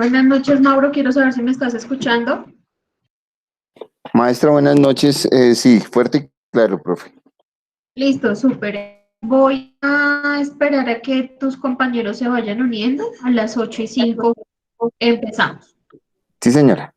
Buenas noches, Mauro. Quiero saber si me estás escuchando. Maestra, buenas noches. Sí, fuerte y claro, profe. Listo, súper. Voy a esperar a que tus compañeros se vayan uniendo. A las 8:05 empezamos. Sí, señora.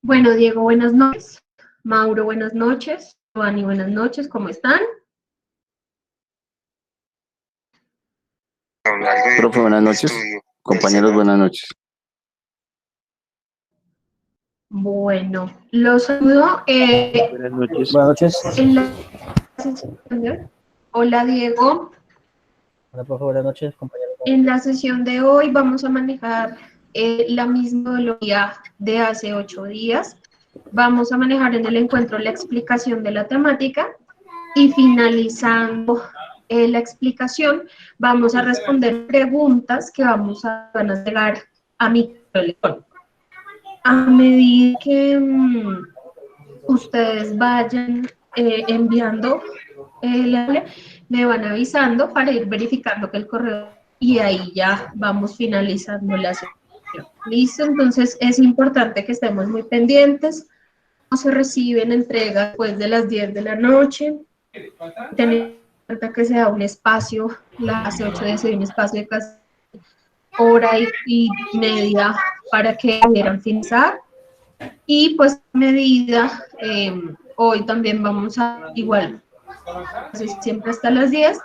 Bueno, Diego, buenas noches. Mauro, buenas noches. Giovanni, buenas noches. ¿Cómo están? Profe, buenas noches. Compañeros, buenas noches. Bueno, los saludo Buenas noches. Buenas noches. en la sesión de hoy. Hola, Diego. Hola, profe, buenas noches, compañeros. En la sesión de hoy vamos a manejar la misma metodología de hace 8 días. Vamos a manejar en el encuentro la explicación de la temática y finalizando la explicación vamos a responder preguntas que van a llegar a mi teléfono. A medida que ustedes vayan enviando, me van avisando para ir verificando que el correo, y ahí ya vamos finalizando la sesión. ¿Listo? Entonces es importante que estemos muy pendientes. No se reciben entregas después de las 10 de la noche. Tener en cuenta que se da un espacio, hace 8 días se dio un espacio de casi hora y media para que pudieran finalizar. Y pues a medida, hoy también vamos a, igual, siempre hasta las 10,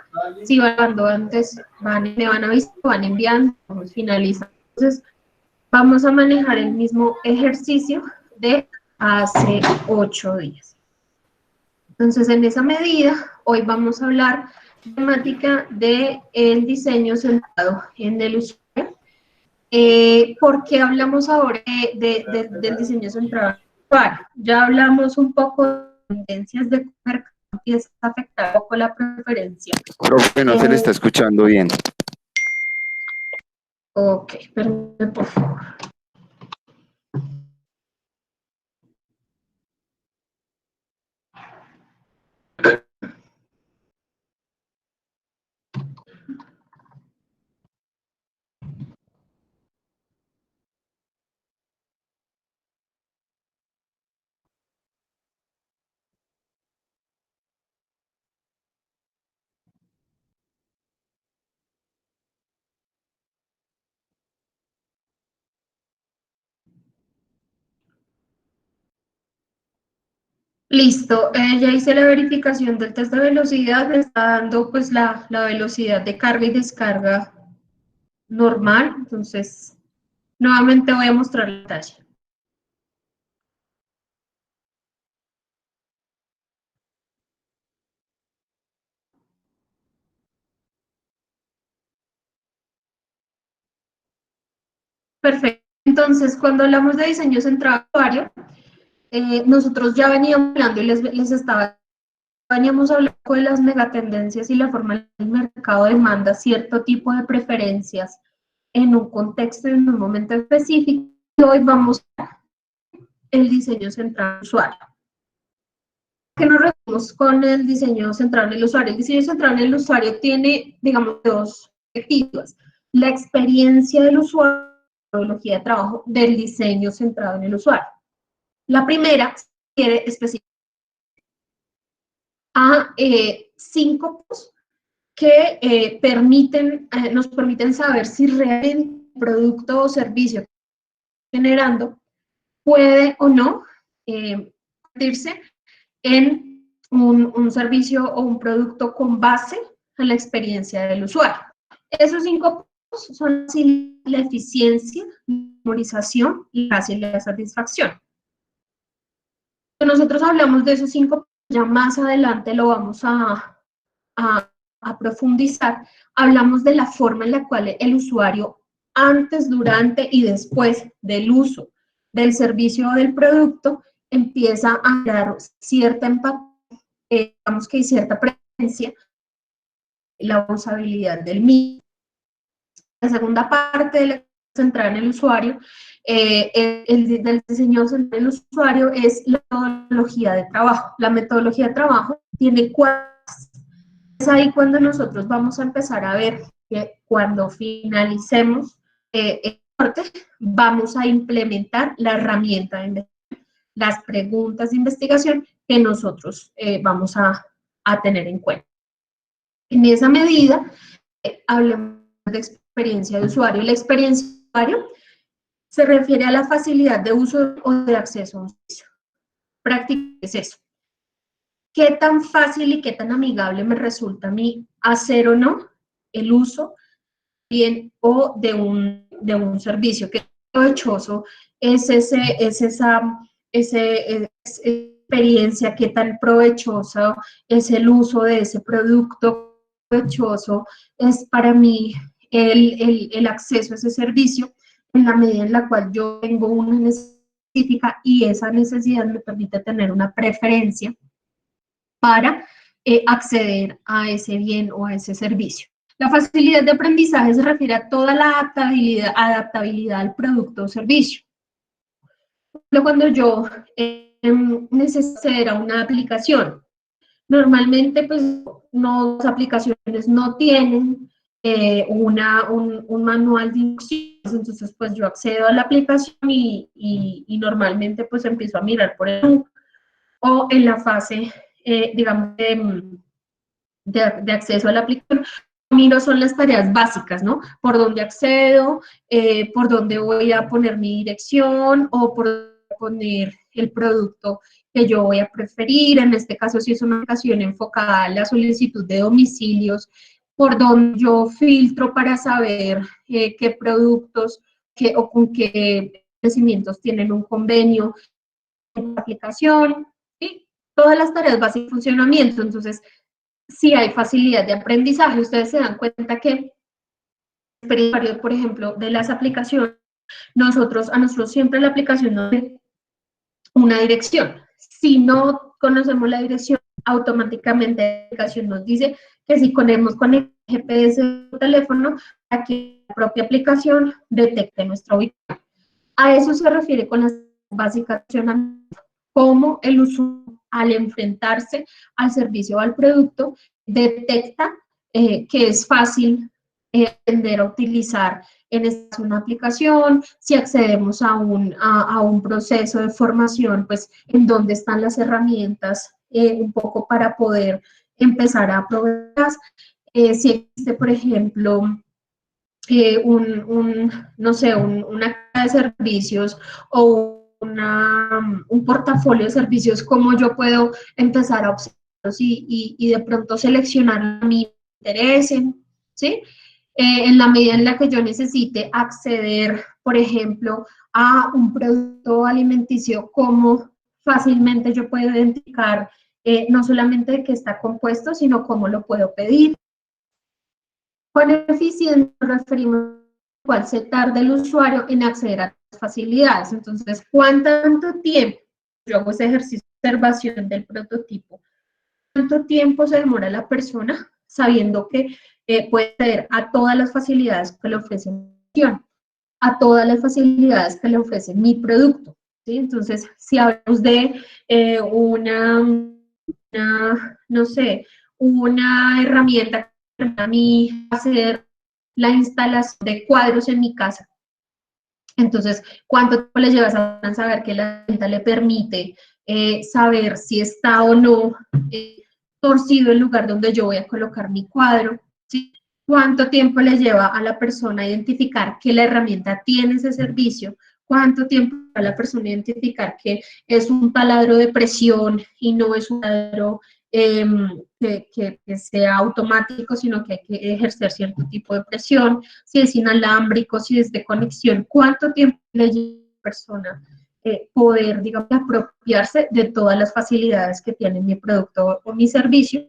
si van dando antes, me van avisando, van enviando, vamos finalizando. Entonces, vamos a manejar el mismo ejercicio de hace 8 días. Entonces, en esa medida, hoy vamos a hablar temática del diseño centrado en el usuario. ¿Por qué hablamos ahora del diseño centrado en el usuario? Ya hablamos un poco de tendencias de mercado, empieza a afectar un poco la preferencia. Profe, no se le está escuchando bien. Ok, perdón, por favor. Listo, ya hice la verificación del test de velocidad, me está dando pues la velocidad de carga y descarga normal, entonces nuevamente voy a mostrar la talla. Perfecto, entonces cuando hablamos de diseño centrado en usuario, nosotros ya veníamos hablando y veníamos hablando de las megatendencias y la forma en que el mercado demanda cierto tipo de preferencias en un contexto y en un momento específico, y hoy vamos a el diseño centrado en el usuario. ¿Qué nos referimos con el diseño centrado en el usuario? El diseño centrado en el usuario tiene, digamos, dos objetivos. La experiencia del usuario, la metodología de trabajo del diseño centrado en el usuario. La primera quiere especificar a 5 puntos que nos permiten saber si realmente el producto o servicio que estamos generando puede o no convertirse en un servicio o un producto con base en la experiencia del usuario. Esos 5 puntos son la eficiencia, la memorización y la satisfacción. Cuando nosotros hablamos de esos 5 puntos, ya más adelante lo vamos a profundizar, hablamos de la forma en la cual el usuario antes, durante y después del uso del servicio o del producto empieza a dar cierta empatía, digamos que hay cierta preferencia, la usabilidad del mismo. La segunda parte de la centrada en el usuario, del diseño centrado en el usuario es la metodología de trabajo. La metodología de trabajo tiene 4. Es ahí cuando nosotros vamos a empezar a ver que cuando finalicemos el corte, vamos a implementar la herramienta de investigación, las preguntas de investigación que nosotros vamos a tener en cuenta. En esa medida, hablemos de experiencia de usuario. La experiencia de usuario se refiere a la facilidad de uso o de acceso a un servicio. Prácticamente es eso. ¿Qué tan fácil y qué tan amigable me resulta a mí hacer o no el uso bien o de un servicio? ¿Qué provechoso es esa experiencia? ¿Qué tan provechoso es el uso de ese producto? Provechoso es para mí el acceso a ese servicio en la medida en la cual yo tengo una necesidad específica y esa necesidad me permite tener una preferencia para acceder a ese bien o a ese servicio. La facilidad de aprendizaje se refiere a toda la adaptabilidad al producto o servicio. Cuando yo necesito acceder a una aplicación Normalmente, pues, no, las aplicaciones no tienen un manual de instrucciones, entonces, pues, yo accedo a la aplicación y normalmente, pues, empiezo a mirar por el o en la fase, digamos, de acceso a la aplicación. Miro son las tareas básicas, ¿no? Por dónde accedo, por dónde voy a poner mi dirección o por dónde poner el producto que yo voy a preferir. En este caso, si es una aplicación enfocada a la solicitud de domicilios, por donde yo filtro para saber qué productos o con qué establecimientos tienen un convenio en la aplicación, ¿sí? Todas las tareas básicas de funcionamiento. Entonces, si hay facilidad de aprendizaje, ustedes se dan cuenta que, por ejemplo, de las aplicaciones, a nosotros siempre la aplicación nos da una dirección. Si no conocemos la dirección, automáticamente la aplicación nos dice que si ponemos con el GPS del teléfono, aquí la propia aplicación detecte nuestra ubicación. A eso se refiere con las básicas de funcionamiento, cómo el usuario, al enfrentarse al servicio o al producto, detecta que es fácil aprender a utilizar en esta una aplicación. Si accedemos a un proceso de formación, pues en dónde están las herramientas un poco para poder empezar a aprovecharlas. Si existe, por ejemplo, no sé, una caja de servicios o un portafolio de servicios, cómo yo puedo empezar a observarlos y de pronto seleccionar a mí me interesen, ¿sí? En la medida en la que yo necesite acceder, por ejemplo, a un producto alimenticio, cómo fácilmente yo puedo identificar no solamente de qué está compuesto, sino cómo lo puedo pedir. Con eficiencia nos referimos a cuál se tarda el usuario en acceder a las facilidades. Entonces, ¿cuánto tiempo? Yo hago ese ejercicio de observación del prototipo. ¿Cuánto tiempo se demora la persona sabiendo que puede acceder a todas las facilidades que le ofrece mi opción, a todas las facilidades que le ofrece mi producto? ¿Sí? Entonces, si hablamos de no sé, una herramienta a mí hacer la instalación de cuadros en mi casa. Entonces, ¿cuánto tiempo le llevas a saber que la herramienta le permite saber si está o no torcido el lugar donde yo voy a colocar mi cuadro? ¿Sí? ¿Cuánto tiempo le lleva a la persona a identificar que la herramienta tiene ese servicio? ¿Cuánto tiempo a la persona identificar que es un taladro de presión y no es un taladro que sea automático, sino que hay que ejercer cierto tipo de presión? Si es inalámbrico, si es de conexión, ¿cuánto tiempo le lleva a la persona poder, digamos, apropiarse de todas las facilidades que tiene mi producto o mi servicio?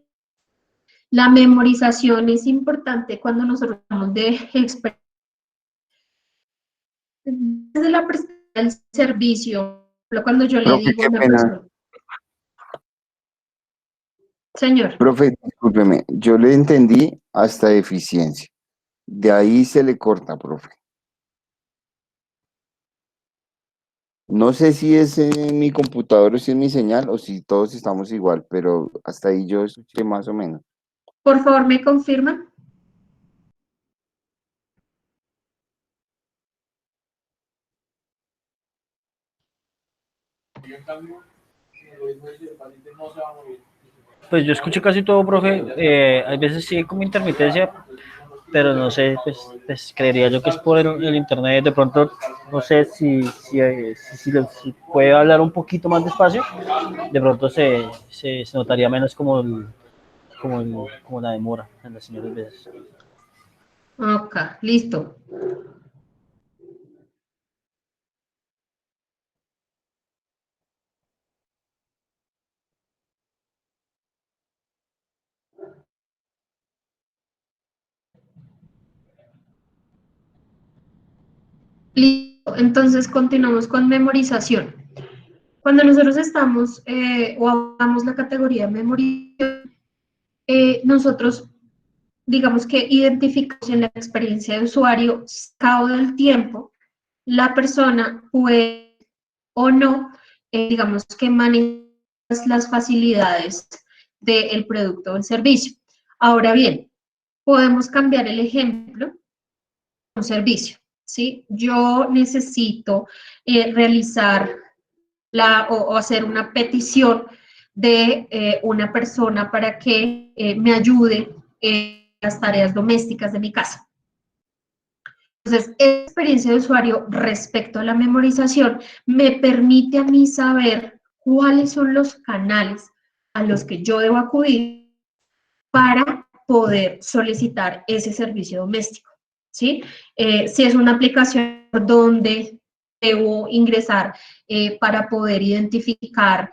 La memorización es importante cuando nosotros hablamos de experiencia. Desde la prestación del servicio, cuando yo le Profe, digo a qué una pena. persona, señor, Profe, discúlpeme, yo le entendí hasta eficiencia. De ahí se le corta, profe. No sé si es mi computador o si es mi señal o si todos estamos igual, pero hasta ahí yo escuché más o menos. por favor, ¿me confirman? Pues yo escucho casi todo, profe. Hay veces sí hay como intermitencia, pero no sé, pues creería yo que es por el internet. De pronto, no sé si puede hablar un poquito más despacio, de pronto se notaría menos como la demora en las señales veces. Ok, listo. Listo. Entonces continuamos con memorización. Cuando nosotros estamos o hablamos la categoría de memorización, nosotros digamos que identificamos en la experiencia de usuario, cabo del tiempo, la persona puede o no, digamos que manejar las facilidades del producto o el servicio. Ahora bien, podemos cambiar el ejemplo a un servicio, ¿sí? Yo necesito realizar o hacer una petición de una persona para que me ayude en las tareas domésticas de mi casa. Entonces, esta experiencia de usuario respecto a la memorización me permite a mí saber cuáles son los canales a los que yo debo acudir para poder solicitar ese servicio doméstico, ¿sí? Si es una aplicación donde debo ingresar para poder identificar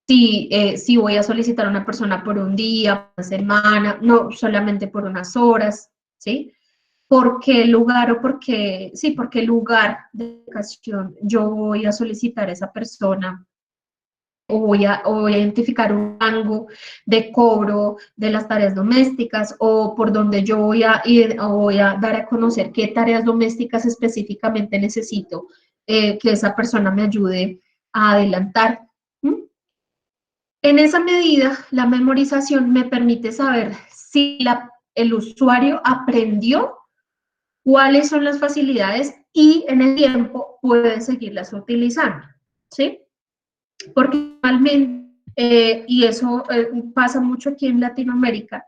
si voy a solicitar a una persona por un día, una semana, no solamente por unas horas, ¿sí? ¿Por qué lugar o por qué, sí, por qué lugar de ocasión yo voy a solicitar a esa persona o voy a identificar un rango de cobro de las tareas domésticas o por donde yo voy a ir o voy a dar a conocer qué tareas domésticas específicamente necesito que esa persona me ayude a adelantar? En esa medida, la memorización me permite saber si el usuario aprendió cuáles son las facilidades y en el tiempo puede seguirlas utilizando, ¿sí? Porque normalmente, y eso pasa mucho aquí en Latinoamérica,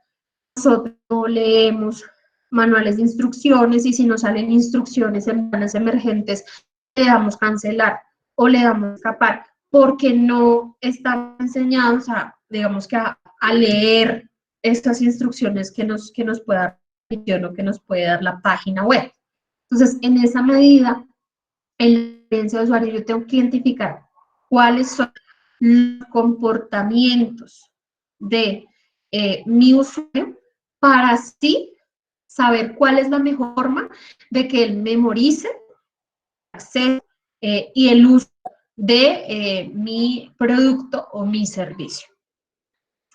nosotros no leemos manuales de instrucciones y si nos salen instrucciones en planes emergentes, le damos cancelar o le damos escapar porque no están enseñados a, digamos que a leer estas instrucciones que nos pueda dar o que nos puede dar la página web. Entonces, en esa medida, en la experiencia de usuario, yo tengo que identificar cuáles son los comportamientos de mi usuario para así saber cuál es la mejor forma de que él memorice, acceso y el uso de mi producto o mi servicio.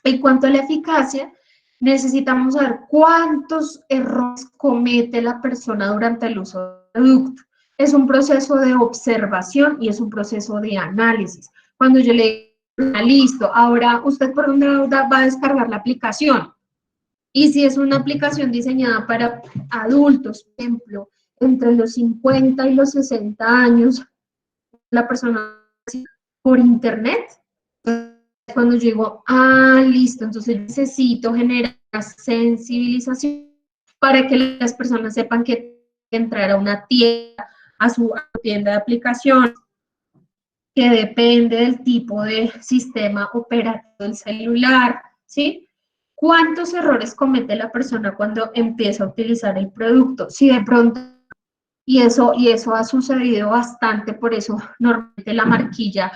En cuanto a la eficacia, necesitamos saber cuántos errores comete la persona durante el uso del producto. Es un proceso de observación y es un proceso de análisis. Cuando yo le digo, listo, ahora usted por dónde va a descargar la aplicación. Y si es una aplicación diseñada para adultos, por ejemplo, entre los 50 y los 60 años, la persona por internet, cuando yo digo, listo, entonces necesito generar sensibilización para que las personas sepan que entrar a una tienda, a su tienda de aplicación, que depende del tipo de sistema operativo del celular, ¿sí? ¿Cuántos errores comete la persona cuando empieza a utilizar el producto? Si de pronto, y eso ha sucedido bastante, por eso normalmente la marquilla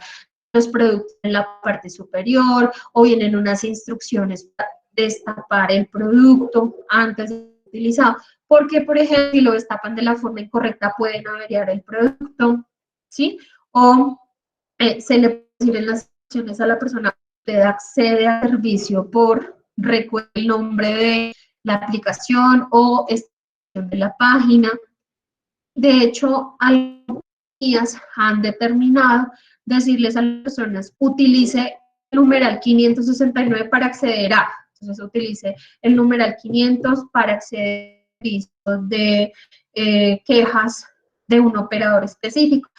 los productos en la parte superior o vienen unas instrucciones para destapar el producto antes de utilizarlo, porque por ejemplo si lo destapan de la forma incorrecta pueden averiar el producto, ¿sí? O se le puede decir en las instrucciones a la persona que usted accede al servicio por recuerde el nombre de la aplicación o extensión de la página. De hecho, algunas compañías han determinado decirles a las personas, utilice el numeral 569 para acceder a, entonces utilice el numeral 500 para acceder a servicios de quejas de un operador específico.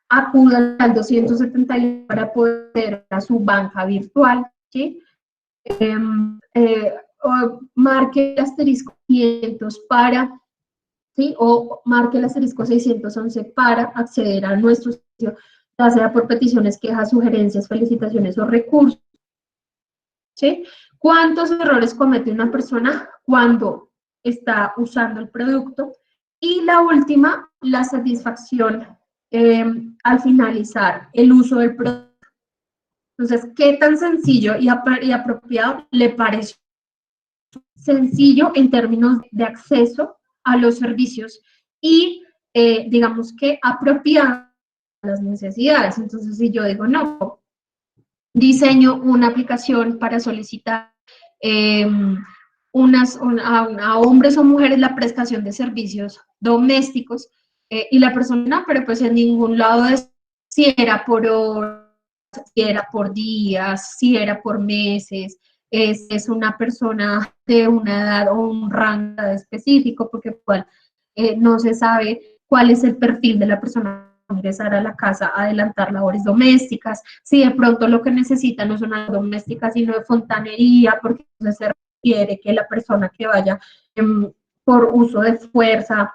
Acuda al 271 para poder a su banca virtual, ¿sí? O marque el asterisco 500 para, ¿sí? O marque el asterisco 611 para acceder a nuestro sitio, ya sea por peticiones, quejas, sugerencias, felicitaciones o recursos, ¿sí? ¿Cuántos errores comete una persona cuando está usando el producto? Y la última, la satisfacción al finalizar el uso del producto. Entonces, ¿qué tan sencillo y apropiado le parece? Sencillo en términos de acceso a los servicios y, digamos que apropiado a las necesidades. Entonces, si yo digo, no, diseño una aplicación para solicitar a hombres o mujeres la prestación de servicios domésticos y la persona, no, pero pues en ningún lado si era por si era por días, si era por meses, es una persona de una edad o un rango específico, porque igual no se sabe cuál es el perfil de la persona que va a ingresar a la casa a adelantar labores domésticas, si de pronto lo que necesita no es una doméstica, sino de fontanería, porque se requiere que la persona que vaya por uso de fuerza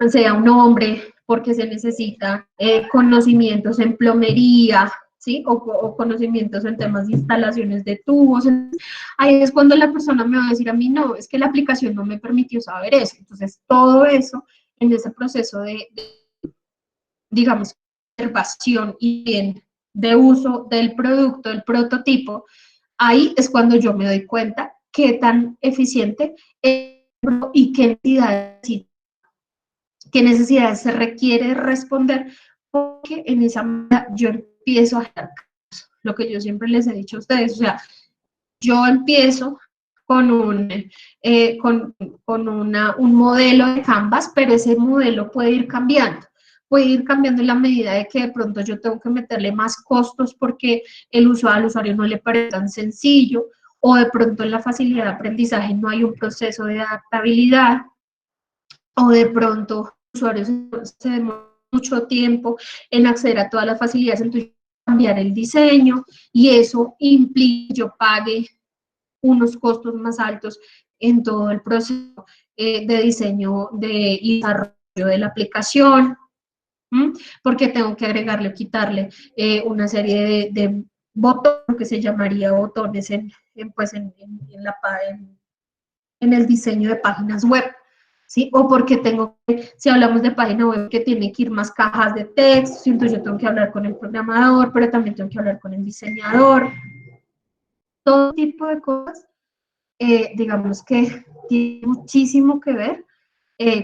sea un hombre, porque se necesita conocimientos en plomería, ¿sí? O conocimientos en temas de instalaciones de tubos. Ahí es cuando la persona me va a decir a mí, no, es que la aplicación no me permitió saber eso. Entonces, todo eso en ese proceso de digamos, observación y bien de uso del producto, del prototipo, ahí es cuando yo me doy cuenta qué tan eficiente es y qué necesidades se requiere responder, porque en esa manera yo empiezo a hacer lo que yo siempre les he dicho a ustedes, o sea, yo empiezo con un modelo de Canvas, pero ese modelo puede ir cambiando en la medida de que de pronto yo tengo que meterle más costos porque al usuario no le parece tan sencillo, o de pronto en la facilidad de aprendizaje no hay un proceso de adaptabilidad, o de pronto el usuario se demora mucho tiempo en acceder a todas las facilidades, entonces cambiar el diseño, y eso implica que yo pague unos costos más altos en todo el proceso de diseño y desarrollo de la aplicación, porque tengo que agregarle o quitarle una serie de botones, que se llamaría botones pues en el diseño de páginas web, ¿sí? O porque si hablamos de página web, que tiene que ir más cajas de texto, entonces yo tengo que hablar con el programador, pero también tengo que hablar con el diseñador, todo tipo de cosas, digamos que tiene muchísimo que ver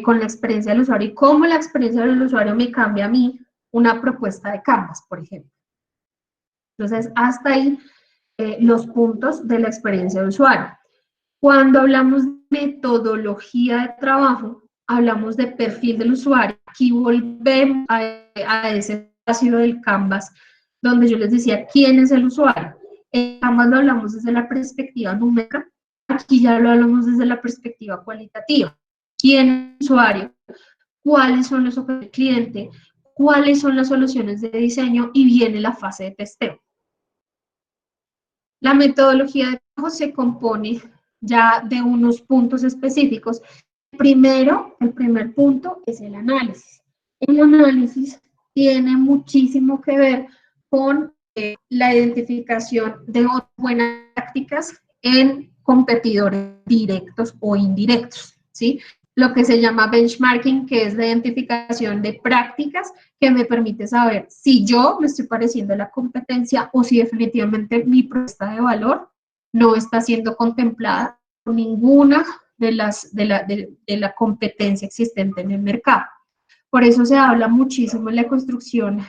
con la experiencia del usuario y cómo la experiencia del usuario me cambia a mí una propuesta de Canvas, por ejemplo. Entonces, hasta ahí los puntos de la experiencia del usuario. Cuando hablamos de metodología de trabajo, hablamos de perfil del usuario. Aquí volvemos a ese espacio del Canvas, donde yo les decía, ¿quién es el usuario? En Canvas lo hablamos desde la perspectiva numérica, aquí ya lo hablamos desde la perspectiva cualitativa. ¿Quién es el usuario? ¿Cuáles son los objetivos del cliente? ¿Cuáles son las soluciones de diseño? Y viene la fase de testeo. La metodología de trabajo se compone ya de unos puntos específicos. El primer punto es el análisis. El análisis tiene muchísimo que ver con la identificación de buenas prácticas en competidores directos o indirectos, ¿sí? Lo que se llama benchmarking, que es la identificación de prácticas que me permite saber si yo me estoy pareciendo a la competencia o si definitivamente mi propuesta de valor no está siendo contemplada por ninguna de la competencia existente en el mercado. Por eso se habla muchísimo en la construcción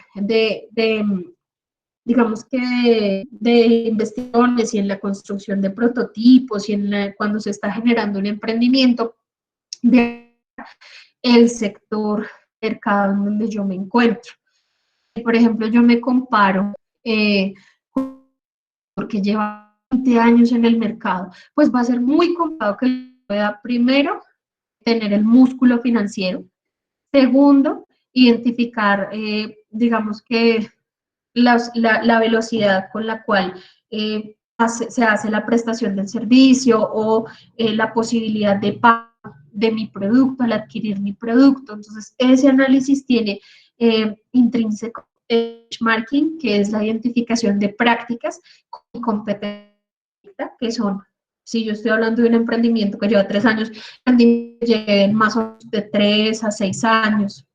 digamos que de investigaciones y en la construcción de prototipos y cuando se está generando un emprendimiento, de el sector mercado en donde yo me encuentro. Por ejemplo, yo me comparo porque lleva 20 años en el mercado, pues va a ser muy complicado que pueda, primero, tener el músculo financiero, segundo, identificar, digamos que la velocidad con la cual se hace la prestación del servicio o la posibilidad de pago de mi producto al adquirir mi producto. Entonces, ese análisis tiene intrínseco benchmarking, que es la identificación de prácticas, y competencia, que son, si yo estoy hablando de un emprendimiento que lleva 3 años, lleguen más o menos de 3 a 6 años,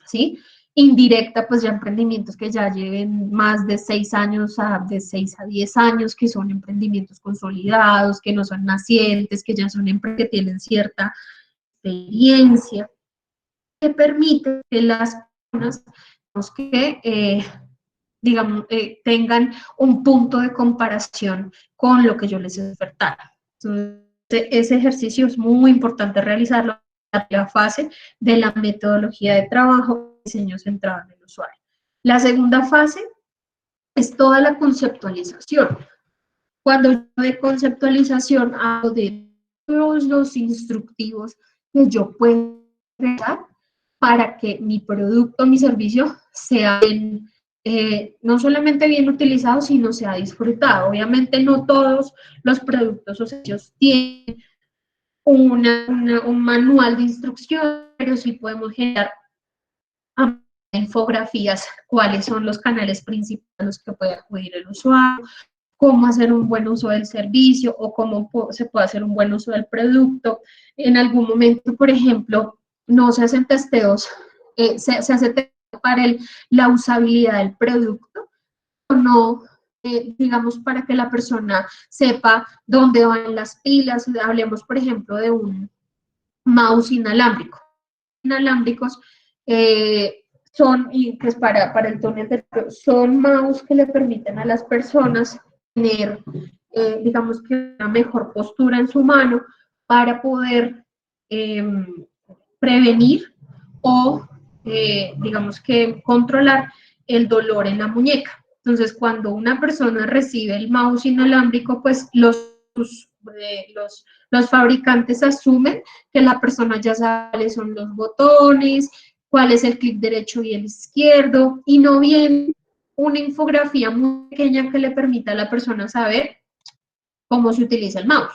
¿sí? Indirecta, pues ya emprendimientos que ya lleven más de 6 años, de 6 a 10 años, que son emprendimientos consolidados, que no son nacientes, que ya son empresas que tienen cierta experiencia, que permite que las personas tengan un punto de comparación con lo que yo les ofertara. Entonces, ese ejercicio es muy importante realizarlo en la fase de la metodología de trabajo, diseño centrado en el usuario. La segunda fase es toda la conceptualización. Cuando yo de conceptualización hablo de todos los instructivos que yo puedo crear para que mi producto, mi servicio sea bien, no solamente bien utilizado, sino sea disfrutado. Obviamente no todos los productos o servicios tienen un manual de instrucción, pero sí podemos generar infografías, cuáles son los canales principales a los que puede acudir el usuario, cómo hacer un buen uso del servicio o cómo se puede hacer un buen uso del producto. En algún momento, por ejemplo, no se hacen testeos, se hace testeo para la usabilidad del producto, o no, digamos, para que la persona sepa dónde van las pilas. Hablemos, por ejemplo, de un mouse inalámbrico. Inalámbricos son, y pues para el túnel de son mouse que le permiten a las personas tener, digamos que una mejor postura en su mano para poder prevenir o, digamos que controlar el dolor en la muñeca. Entonces, cuando una persona recibe el mouse inalámbrico, pues los fabricantes asumen que la persona ya sabe cuáles son los botones, cuál es el clic derecho y el izquierdo, y no viene una infografía muy pequeña que le permita a la persona saber cómo se utiliza el mouse,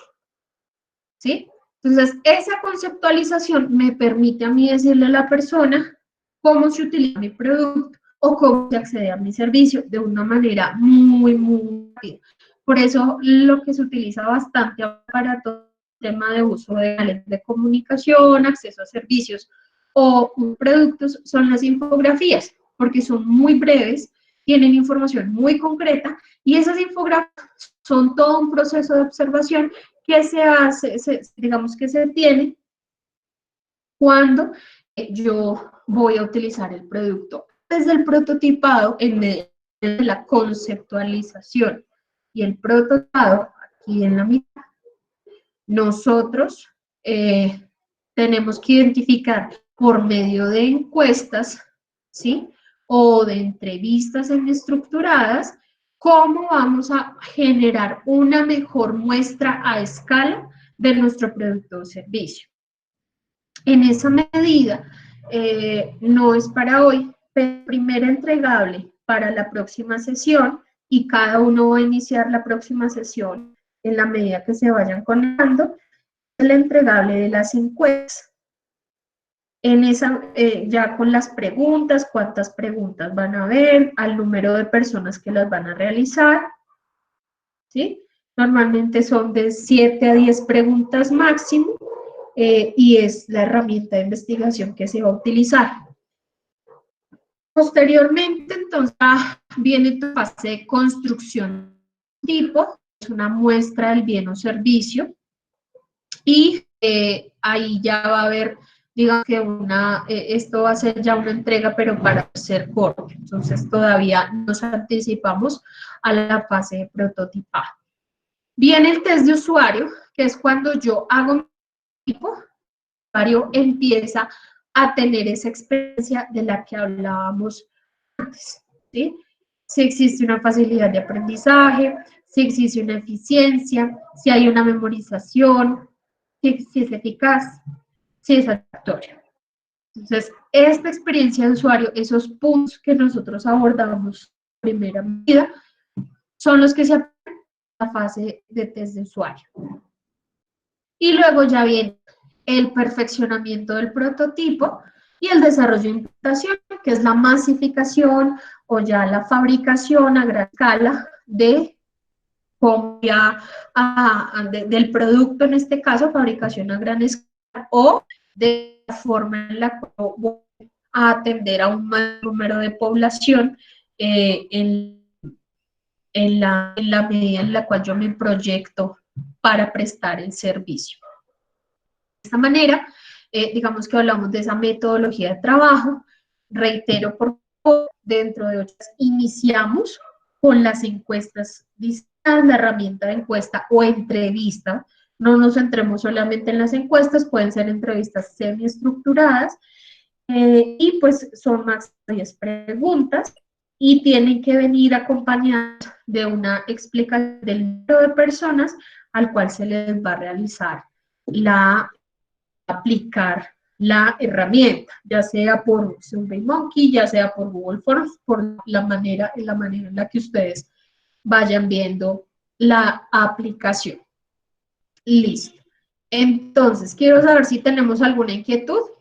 ¿sí? Entonces, esa conceptualización me permite a mí decirle a la persona cómo se utiliza mi producto o cómo se accede a mi servicio de una manera muy, muy rápida. Por eso, lo que se utiliza bastante para todo el tema de uso de canales de comunicación, acceso a servicios o productos son las infografías, porque son muy breves, tienen información muy concreta y esas infografías son todo un proceso de observación que se hace, digamos que se tiene cuando yo voy a utilizar el producto. Desde el prototipado, en medio de la conceptualización y el prototipado, aquí en la mitad, nosotros tenemos que identificar por medio de encuestas, ¿sí? O de entrevistas estructuradas, cómo vamos a generar una mejor muestra a escala de nuestro producto o servicio. En esa medida, no es para hoy, pero primera entregable para la próxima sesión, y cada uno va a iniciar la próxima sesión en la medida que se vayan conectando, el entregable de las encuestas. En esa, ya con las preguntas, cuántas preguntas van a haber, al número de personas que las van a realizar, ¿sí? Normalmente son de 7 a 10 preguntas máximo, y es la herramienta de investigación que se va a utilizar. Posteriormente, entonces, viene tu fase de construcción tipo, es una muestra del bien o servicio, y ahí ya va a haber, digamos que esto va a ser ya una entrega, pero para ser corto. Entonces, todavía nos anticipamos a la fase de prototipado. Viene el test de usuario, que es cuando yo hago mi tipo, el usuario empieza a tener esa experiencia de la que hablábamos antes, ¿sí? Si existe una facilidad de aprendizaje, si existe una eficiencia, si hay una memorización, si es eficaz, si es satisfactorio. Entonces, esta experiencia de usuario, esos puntos que nosotros abordamos en primera medida, son los que se aplican en la fase de test de usuario. Y luego ya viene el perfeccionamiento del prototipo y el desarrollo de implementación, que es la masificación o ya la fabricación a gran escala del producto, en este caso, fabricación a gran escala, o de la forma en la cual voy a atender a un mayor número de población en la medida en la cual yo me proyecto para prestar el servicio. De esta manera, digamos que hablamos de esa metodología de trabajo. Reitero, por favor, dentro de 8 iniciamos con las encuestas diseñadas, la herramienta de encuesta o entrevista. No nos centremos solamente en las encuestas, pueden ser entrevistas semiestructuradas, y pues son más de 10 preguntas, y tienen que venir acompañados de una explicación del número de personas al cual se les va a realizar aplicar la herramienta, ya sea por SurveyMonkey, ya sea por Google Forms, por en la manera en la que ustedes vayan viendo la aplicación. Listo. Entonces, quiero saber si tenemos alguna inquietud.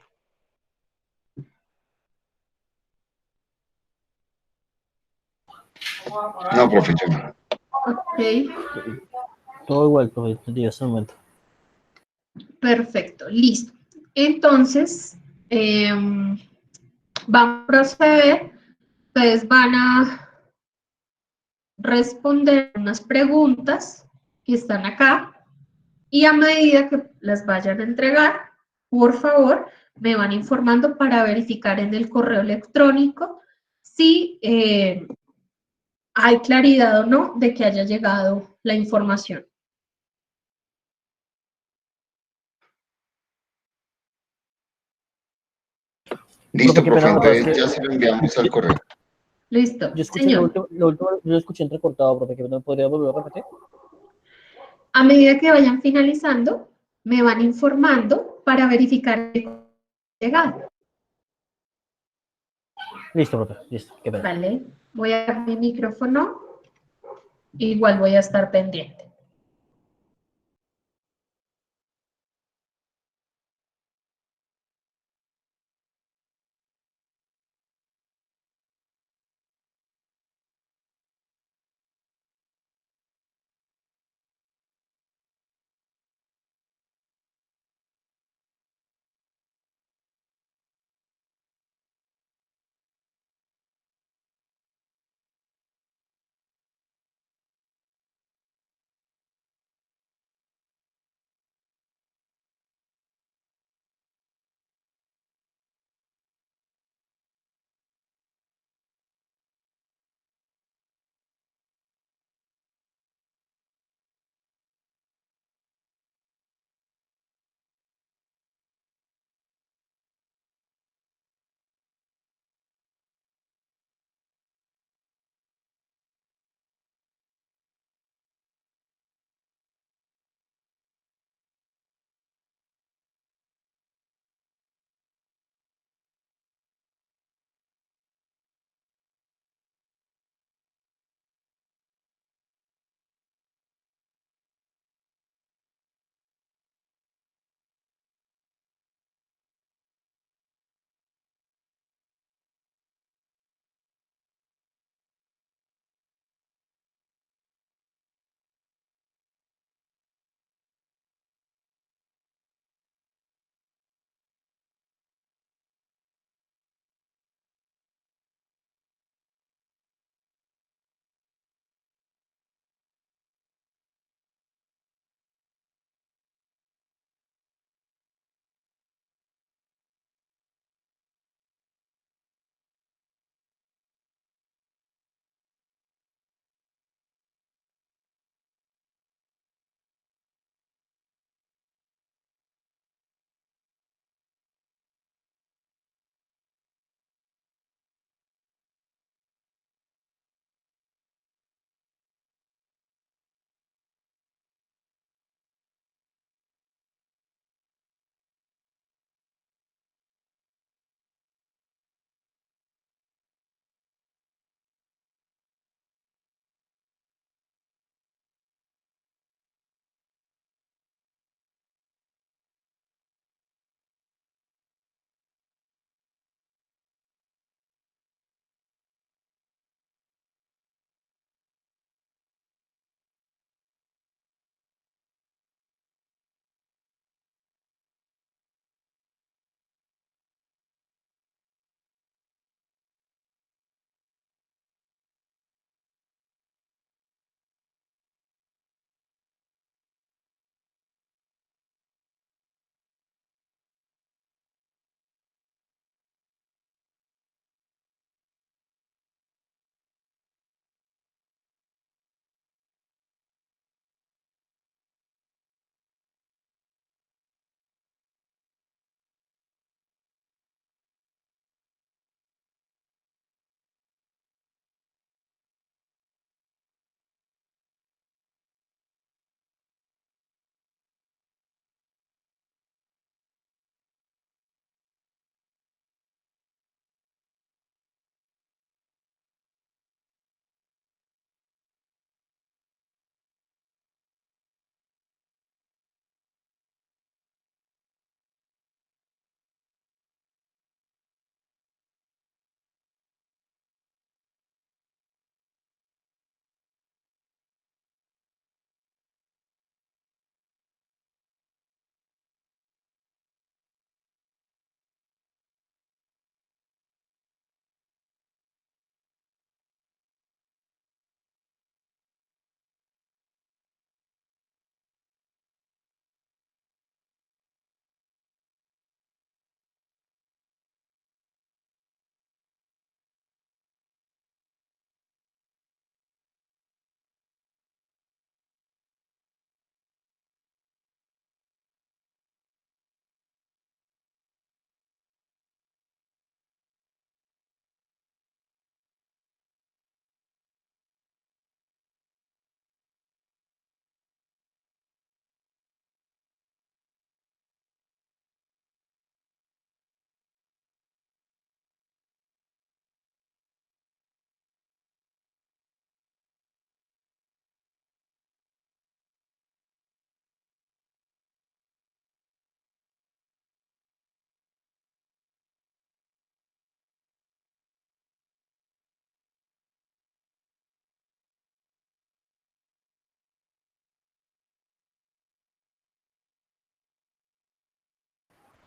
No, profe, yo no. Ok, Todo igual, profe, entendí hasta el momento. perfecto, listo. Entonces, vamos a proceder. Ustedes van a responder unas preguntas que están acá y a medida que las vayan a entregar, por favor, me van informando para verificar en el correo electrónico si hay claridad o no de que haya llegado la información. Listo, Profe, qué profe, pena, ¿verdad? Es entonces que ya se lo enviamos al correo. Listo, yo escuché señor. lo último, yo lo escuché entrecortado, profe, que no podría volver a repetir. A medida que vayan finalizando, me van informando para verificar que ha llegado. Listo, profe, listo, qué pena. Vale, voy a dar mi micrófono. Igual voy a estar pendiente.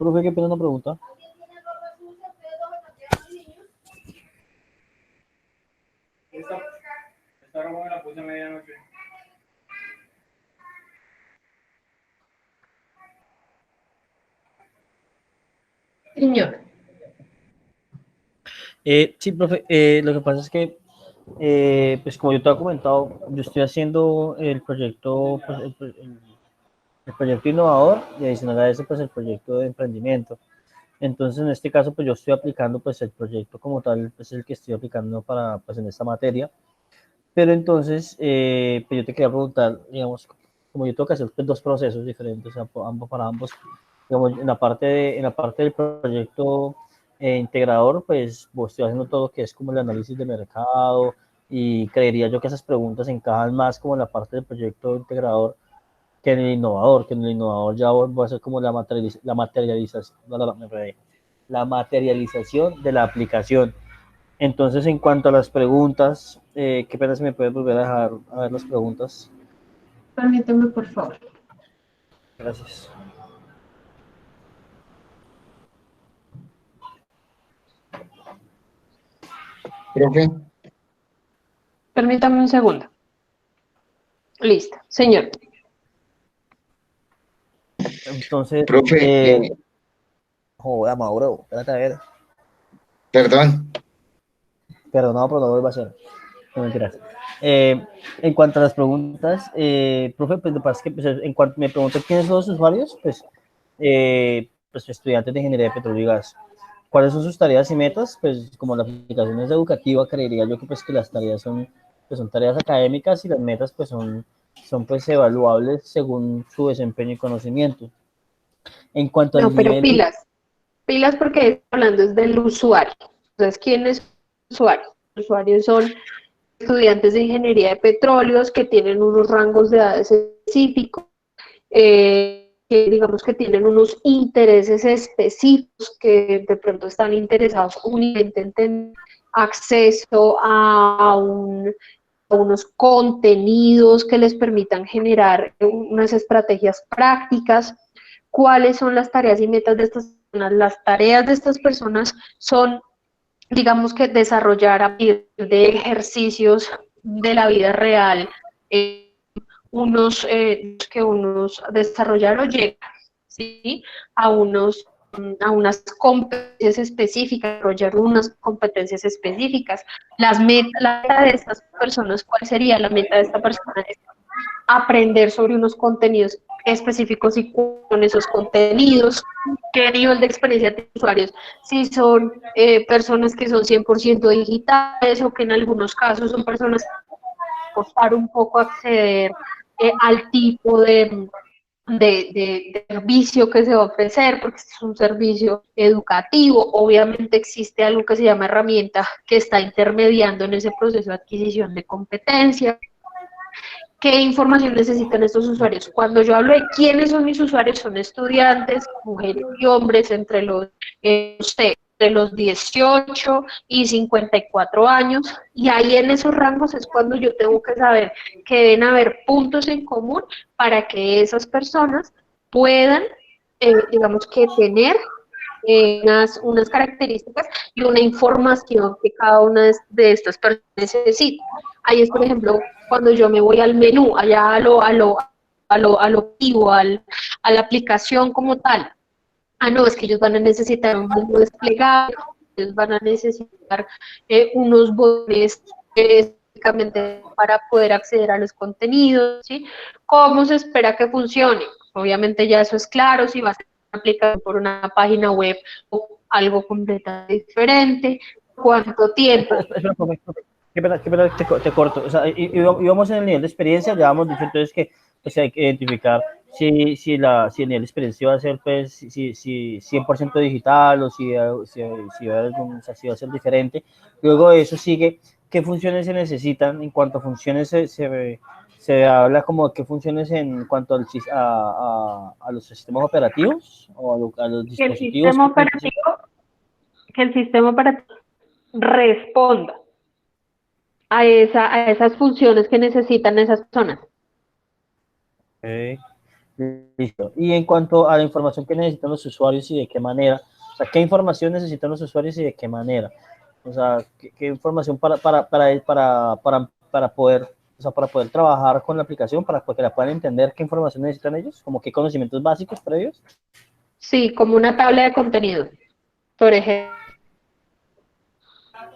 Profe, qué pena una pregunta. Esta ropa me la puse a medianoche. Señor, Sí, profe, lo que pasa es que, pues como yo te he comentado, yo estoy haciendo el proyecto, pues, el proyecto innovador y adicional a eso, pues el proyecto de emprendimiento. Entonces, en este caso, pues yo estoy aplicando, pues el proyecto como tal, pues el que estoy aplicando para, pues en esta materia. Pero entonces, pues yo te quería preguntar, digamos, como yo tengo que hacer pues, dos procesos diferentes, ambos para ambos, digamos, en la parte del proyecto integrador, pues estoy haciendo todo lo que es como el análisis de mercado y creería yo que esas preguntas encajan más como en la parte del proyecto integrador que en el innovador ya voy a hacer como la materialización de la aplicación. Entonces, en cuanto a las preguntas, qué pena si me puedes volver a dejar a ver las preguntas. permíteme, por favor. Gracias. Profe, Permítame un segundo. Listo. Señor, Entonces, profe, joda, Mauro, espérate a ver. perdón. Perdonado, pero no vuelvo a hacer. No mentiras. En cuanto a las preguntas, profe, pues lo que pasa es que pues, en cuanto me pregunté quiénes son los usuarios, pues estudiantes de ingeniería de petróleo y gas. ¿Cuáles son sus tareas y metas? Pues como la aplicación es educativa, creería yo que pues que las tareas son tareas académicas y las metas son pues evaluables según su desempeño y conocimiento. En cuanto no, al pero nivel, pilas porque estoy hablando es del usuario. Entonces, ¿quién es el usuario? Los usuarios son estudiantes de ingeniería de petróleos que tienen unos rangos de edad específicos, que digamos que tienen unos intereses específicos que de pronto están interesados únicamente en tener acceso a unos contenidos que les permitan generar unas estrategias prácticas. ¿Cuáles son las tareas y metas de estas personas? Las tareas de estas personas son, digamos que desarrollar a partir de ejercicios de la vida real, que unos desarrollar o llegar, ¿sí? a unos a unas competencias específicas, desarrollar unas competencias específicas. La meta de estas personas, ¿cuál sería la meta de esta persona? Es aprender sobre unos contenidos específicos y con esos contenidos, qué nivel de experiencia tienen usuarios, si son personas que son 100% digitales o que en algunos casos son personas que costar un poco acceder al tipo de servicio que se va a ofrecer, porque es un servicio educativo. Obviamente existe algo que se llama herramienta que está intermediando en ese proceso de adquisición de competencia. ¿Qué información necesitan estos usuarios? Cuando yo hablo de quiénes son mis usuarios, son estudiantes, mujeres y hombres entre los 18 y 54 años, y ahí en esos rangos es cuando yo tengo que saber que deben haber puntos en común para que esas personas puedan, digamos que tener unas características y una información que cada una de estas personas necesita. Ahí es, por ejemplo, cuando yo me voy al menú, allá a lo activo, a la aplicación como tal. Ah, no, es que ellos van a necesitar un menú desplegable, ellos van a necesitar unos botones específicamente para poder acceder a los contenidos, ¿sí? ¿Cómo se espera que funcione? Obviamente ya eso es claro, si va a ser aplicado por una página web o algo completamente diferente, cuánto tiempo. espera, profe, qué pena, te corto. O sea, íbamos en el nivel de experiencia, ya hemos dicho entonces que pues, hay que identificar si el nivel de experiencia va a ser pues, si 100% digital o si va a ser diferente. Luego de eso sigue, ¿qué funciones se necesitan? En cuanto a funciones se habla como de qué funciones en cuanto a los sistemas operativos o a los Que el dispositivos sistema que se operativo, necesitan. que el sistema operativo responda a esas funciones que necesitan esas personas. Okay. Listo. Y en cuanto a la información que necesitan los usuarios y de qué manera, o sea, ¿qué información necesitan los usuarios y de qué manera? O sea, ¿qué información para poder, o sea, para poder trabajar con la aplicación, para que la puedan entender, qué información necesitan ellos, como qué conocimientos básicos previos? Sí, como una tabla de contenido, por ejemplo.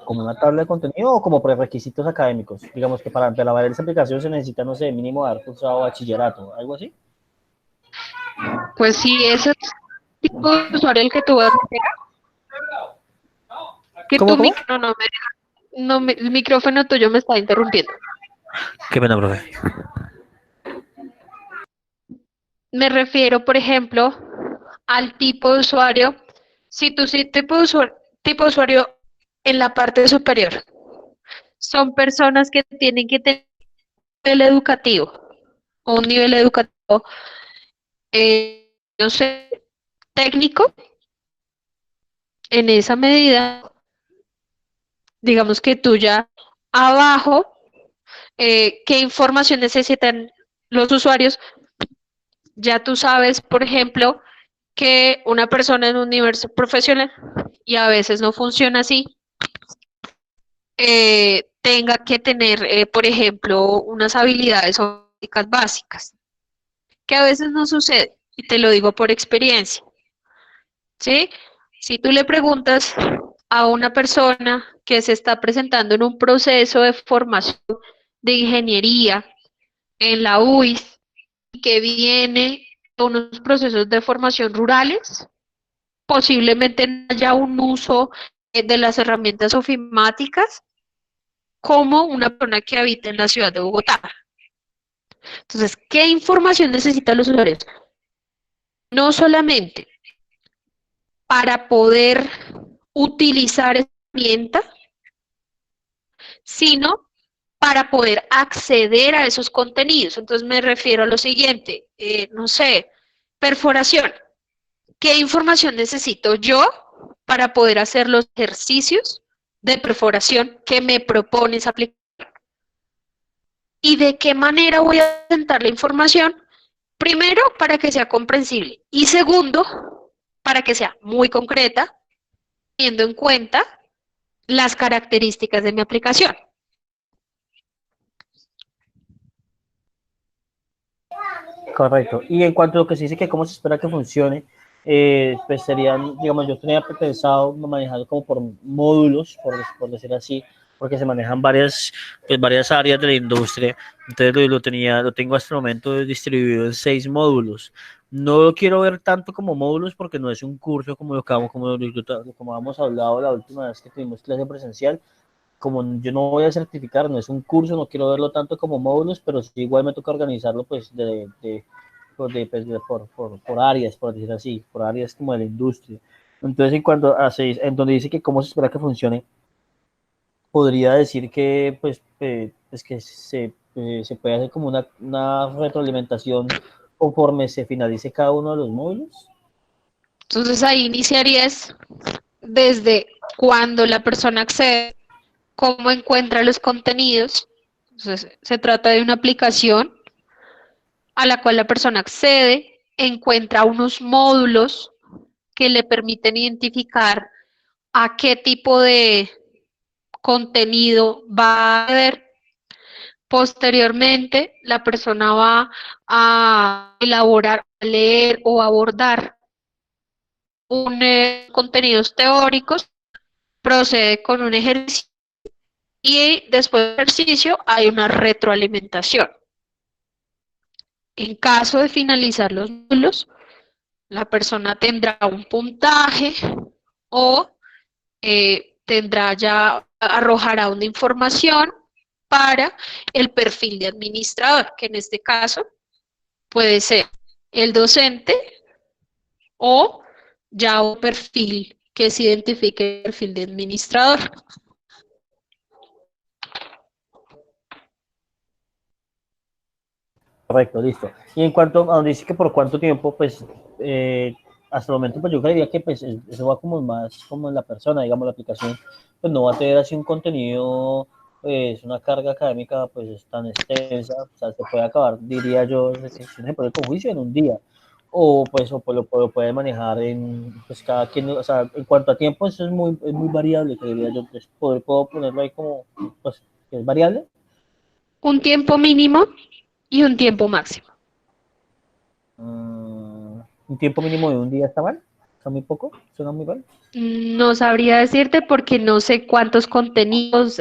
Como una tabla de contenido o como prerequisitos académicos. Digamos que para ver esa aplicación se necesita, no sé, mínimo haber cursado bachillerato, algo así. Pues sí, ese es el tipo de usuario al que tú vas a tener, que ¿Cómo, tu cómo? micrófono el micrófono tuyo me está interrumpiendo. Qué pena, profe. Me refiero, por ejemplo, al tipo de usuario. Si tu tipo de usuario en la parte superior son personas que tienen que tener un nivel educativo o un nivel educativo, no sé, técnico, en esa medida, digamos que tú ya abajo, qué información necesitan los usuarios, ya tú sabes, por ejemplo, que una persona en un universo profesional, y a veces no funciona así, tenga que tener, por ejemplo, unas habilidades ópticas básicas, que a veces no sucede, y te lo digo por experiencia, ¿sí? Si tú le preguntas a una persona que se está presentando en un proceso de formación de ingeniería en la UIS y que viene de unos procesos de formación rurales, posiblemente no haya un uso de las herramientas ofimáticas como una persona que habita en la ciudad de Bogotá. Entonces, ¿qué información necesitan los usuarios? No solamente para poder utilizar esta herramienta, sino para poder acceder a esos contenidos. Entonces me refiero a lo siguiente, no sé, perforación. ¿Qué información necesito yo para poder hacer los ejercicios de perforación que me propone esa aplicación? ¿Y de qué manera voy a presentar la información? Primero, para que sea comprensible. Y segundo, para que sea muy concreta, teniendo en cuenta las características de mi aplicación. Correcto. Y en cuanto a lo que se dice que cómo se espera que funcione, pues serían, digamos, yo tenía pensado manejar como por módulos, por decir así, porque se manejan varias áreas de la industria. Entonces lo tengo hasta el momento distribuido en 6 módulos. No lo quiero ver tanto como módulos porque no es un curso como como habíamos hablado la última vez que tuvimos clase presencial. Como yo no voy a certificar, no es un curso, no quiero verlo tanto como módulos, pero sí igual me toca organizarlo pues por áreas, por decir así, por áreas como de la industria. Entonces, en donde dice que cómo se espera que funcione, podría decir que pues que se puede hacer como una retroalimentación conforme se finalice cada uno de los módulos. Entonces ahí iniciarías desde cuando la persona accede, cómo encuentra los contenidos. Entonces, se trata de una aplicación a la cual la persona accede, encuentra unos módulos que le permiten identificar a qué tipo de contenido va a ver. Posteriormente, la persona va a elaborar, leer o abordar contenidos teóricos, procede con un ejercicio y después del ejercicio hay una retroalimentación. En caso de finalizar los módulos, la persona tendrá un puntaje o arrojará una información para el perfil de administrador, que en este caso puede ser el docente o ya un perfil que se identifique el perfil de administrador. Correcto, listo. Y en cuanto a donde dice que por cuánto tiempo, pues hasta el momento pues yo creería que pues eso va como más como en la persona, digamos la aplicación, pues no va a tener así un contenido es una carga académica pues tan extensa, o sea, se puede acabar, diría yo, si se puede con juicio en un día, o pues lo puede manejar en, pues cada quien, o sea, en cuanto a tiempo, eso es muy variable, creería yo, entonces puedo ponerlo ahí como, pues, que es variable. Un tiempo mínimo y un tiempo máximo. Un tiempo mínimo de un día está mal, está muy poco, suena muy mal. No sabría decirte porque no sé cuántos contenidos,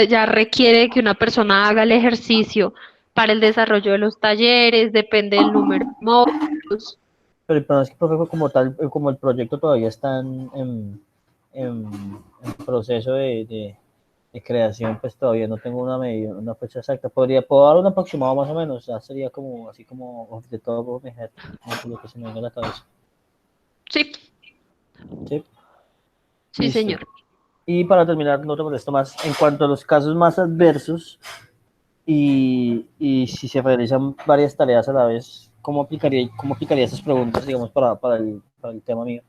ya requiere que una persona haga el ejercicio para el desarrollo de los talleres, depende del número de módulos. Pero el problema es que, profe, como tal, como el proyecto todavía está en proceso de creación, pues todavía no tengo una medida, una fecha exacta. Puedo dar un aproximado más o menos, ya sería como, así como off the top of my head, como por lo que se me venga a la cabeza. Sí, ¿Sí? sí, Listo. señor. Y para terminar, no te molesto más, en cuanto a los casos más adversos y si se realizan varias tareas a la vez, cómo aplicaría esas preguntas, digamos, para el tema mío?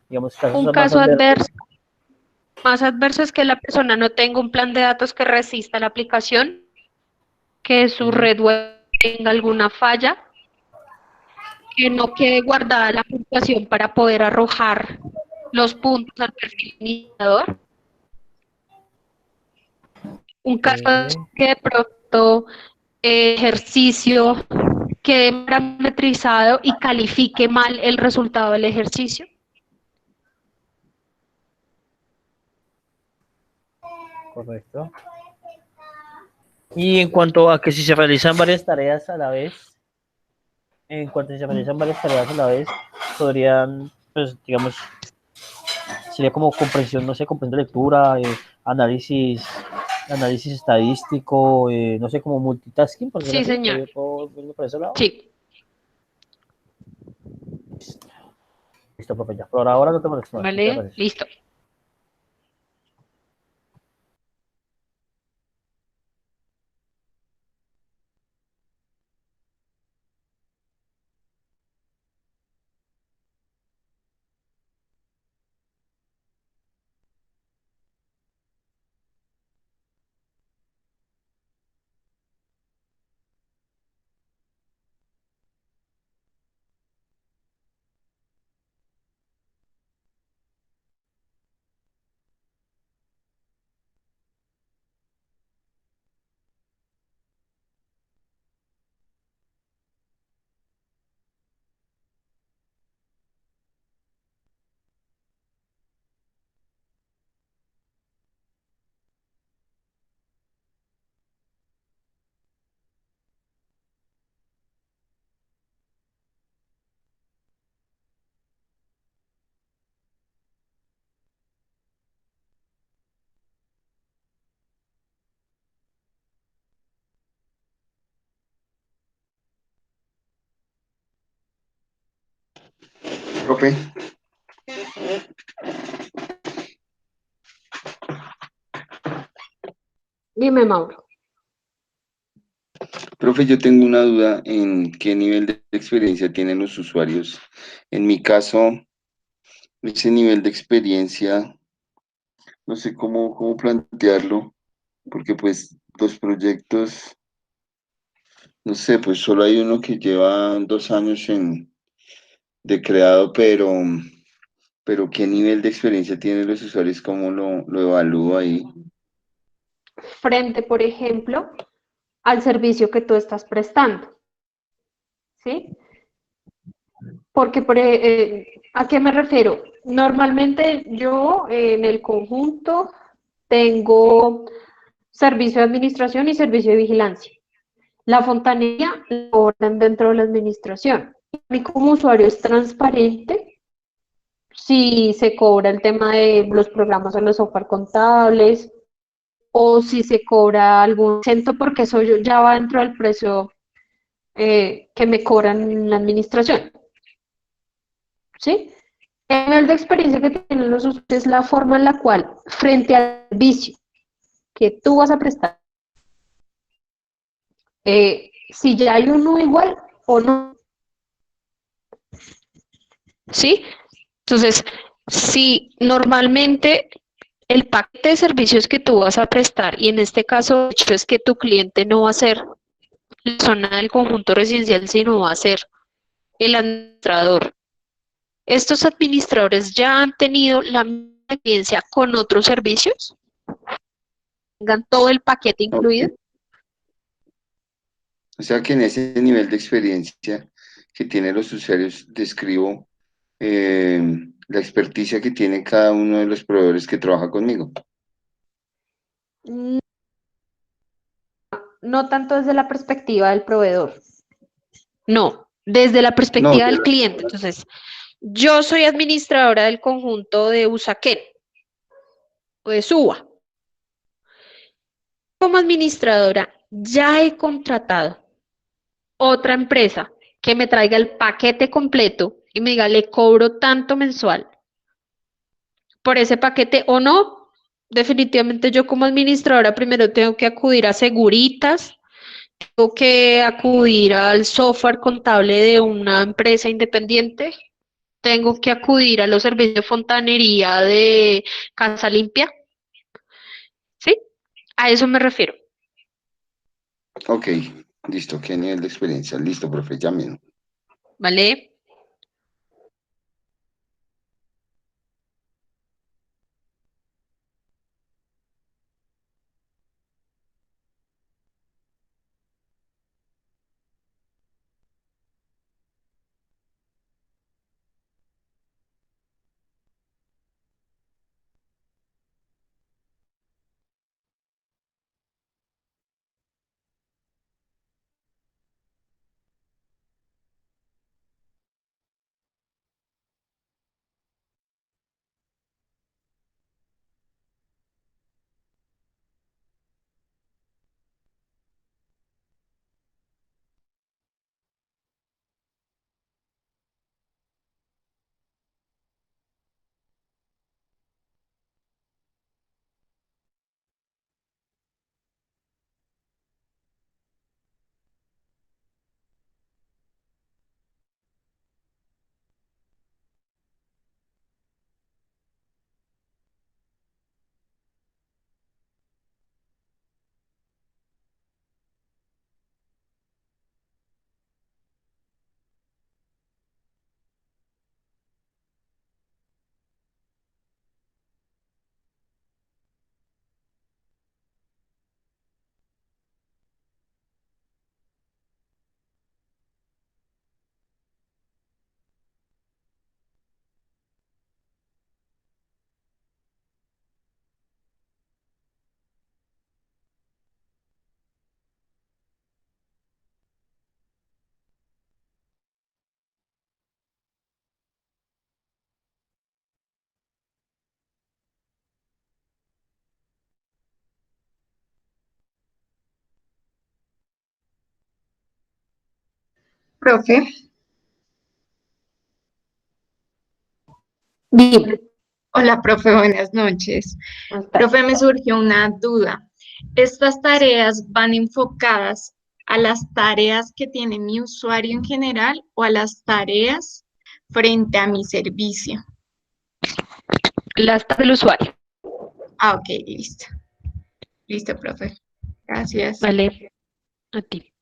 Digamos, casos Un más caso adversos. adverso, más adverso es que la persona no tenga un plan de datos que resista la aplicación, que su Sí. red web tenga alguna falla, que no quede guardada la puntuación para poder arrojar los puntos al perfil iniciador. Un caso es Ok. que de pronto ejercicio quede parametrizado y califique mal el resultado del ejercicio. Correcto. Y en cuanto a que si se realizan varias tareas a la vez, en cuanto a si se realizan varias tareas a la vez, podrían, pues, digamos, sería como comprensión, no sé, comprensión de lectura, análisis estadístico, no sé, como multitasking, por decirlo Sí, así, señor. ¿puedo verlo por ese lado? Sí. Listo, profe, ya. Por ahora no te molesto más. Muchas Vale, gracias. listo. Profe, Dime, Mauro. profe, yo tengo una duda en qué nivel de experiencia tienen los usuarios. En mi caso, ese nivel de experiencia, no sé cómo plantearlo, porque pues los proyectos, no sé, pues solo hay uno que lleva 2 años de creado, pero qué nivel de experiencia tienen los usuarios, cómo lo evalúo ahí. Frente, por ejemplo, al servicio que tú estás prestando, ¿sí? Porque, ¿a qué me refiero? Normalmente yo en el conjunto tengo servicio de administración y servicio de vigilancia. La fontanería la cobran dentro de la administración. A mí como usuario es transparente si se cobra el tema de los programas o los software contables o si se cobra algún centro porque eso ya va dentro del precio que me cobran en la administración. ¿Sí? El nivel de experiencia que tienen los usuarios es la forma en la cual, frente al servicio que tú vas a prestar, si ya hay uno igual o no. ¿Sí? Entonces, si normalmente el paquete de servicios que tú vas a prestar, y en este caso, de hecho, es que tu cliente no va a ser la zona del conjunto residencial, sino va a ser el administrador. ¿Estos administradores ya han tenido la misma experiencia con otros servicios? ¿Tengan todo el paquete incluido? O sea que en ese nivel de experiencia que tienen los usuarios, describo eh, la experticia que tiene cada uno de los proveedores que trabaja conmigo. Mm, no tanto desde la perspectiva del proveedor, no, desde la No, perspectiva del cliente. Entonces, yo soy administradora del conjunto de Usaquén o de Suba. Como administradora, ya he contratado otra empresa que me traiga el paquete completo y me diga, le cobro tanto mensual por ese paquete o no. Definitivamente yo como administradora primero tengo que acudir a Seguritas, tengo que acudir al software contable de una empresa independiente, tengo que acudir a los servicios de fontanería de Casa Limpia, ¿sí? A eso me refiero. ok, listo, ¿qué nivel de experiencia? Listo, profe, ya mismo. ¿Vale? Profe, Dime. hola, profe, buenas noches. Profe, me surgió una duda. ¿Estas tareas van enfocadas a las tareas que tiene mi usuario en general o a las tareas frente a mi servicio? Las del usuario, Ah, ok, listo. Listo, profe. Gracias. ¿vale? A ti.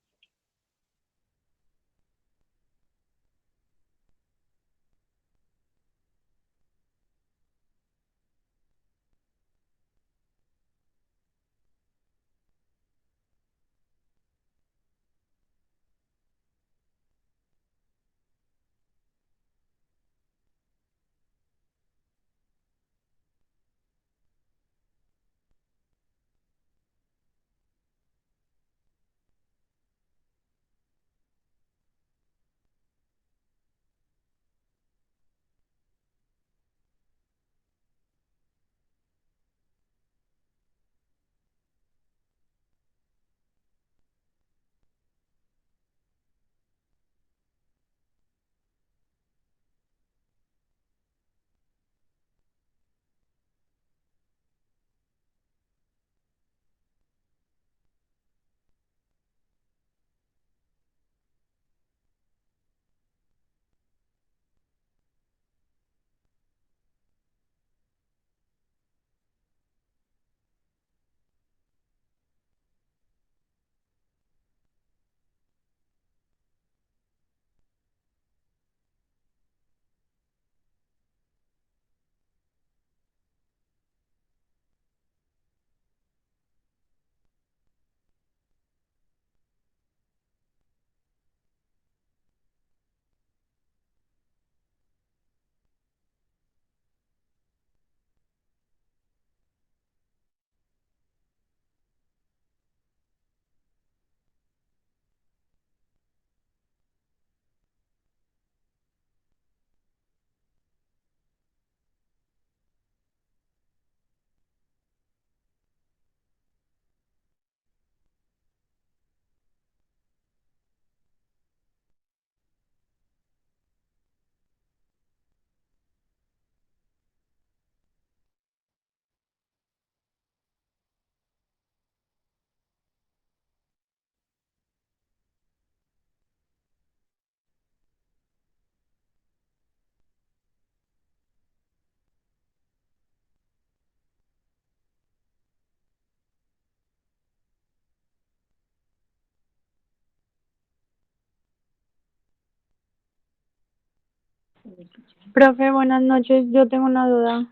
Profe, buenas noches. Yo tengo una duda.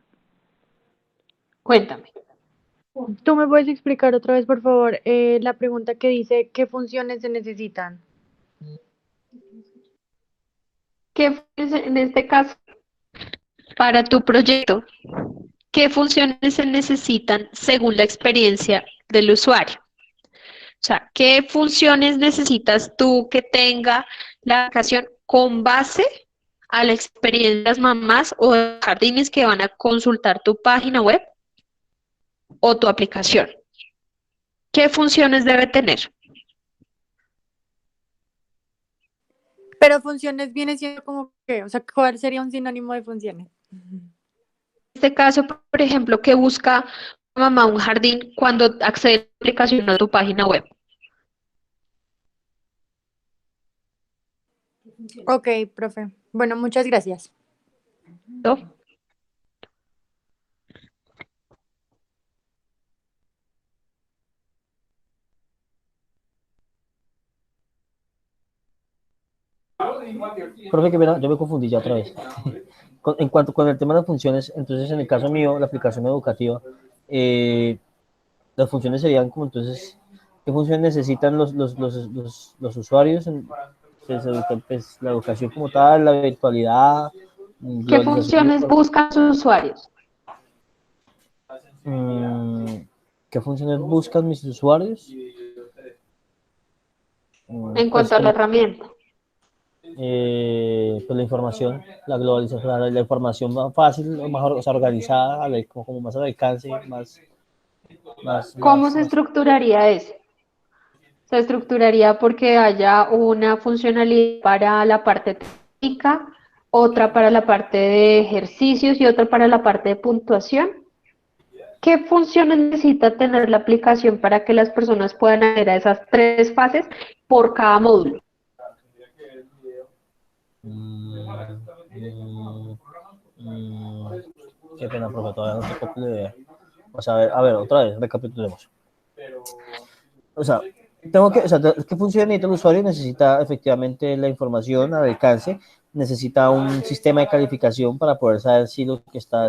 Cuéntame. ¿Tú me puedes explicar otra vez, por favor, la pregunta que dice qué funciones se necesitan? En este caso, para tu proyecto, ¿qué funciones se necesitan según la experiencia del usuario? O sea, ¿qué funciones necesitas tú que tenga la aplicación con base a la experiencia de las mamás o de los jardines que van a consultar tu página web o tu aplicación? ¿Qué funciones debe tener? Pero funciones viene siendo como que, o sea, ¿cuál sería un sinónimo de funciones? En este caso, por ejemplo, ¿qué busca mamá un jardín cuando accede a la aplicación a tu página web? Ok, profe. Bueno, muchas gracias. ¿No? Profe, que verá, yo me confundí ya otra vez. En cuanto con el tema de las funciones, entonces en el caso mío, la aplicación educativa, eh, las funciones serían como entonces, ¿qué funciones necesitan los usuarios? Pues, pues, la educación como tal, la virtualidad, ¿Qué globalización. funciones buscan sus usuarios? Mm, ¿Qué funciones buscan mis usuarios? En Pues cuanto a la como herramienta. pues la información, la globalización, la información más fácil, más o sea, organizada, como más al alcance, ¿Cómo se más. estructuraría eso? Se estructuraría porque haya una funcionalidad para la parte técnica, otra para la parte de ejercicios y otra para la parte de puntuación. ¿Qué funciones necesita tener la aplicación para que las personas puedan acceder a esas tres fases por cada módulo? Mm, mm, mm, Qué pena, profe, todavía no te copio de idea. O sea, a ver, otra vez, recapitulemos. O sea, o sea, ¿qué función necesita el usuario? Necesita efectivamente la información al alcance, necesita un sistema de calificación para poder saber si lo que está,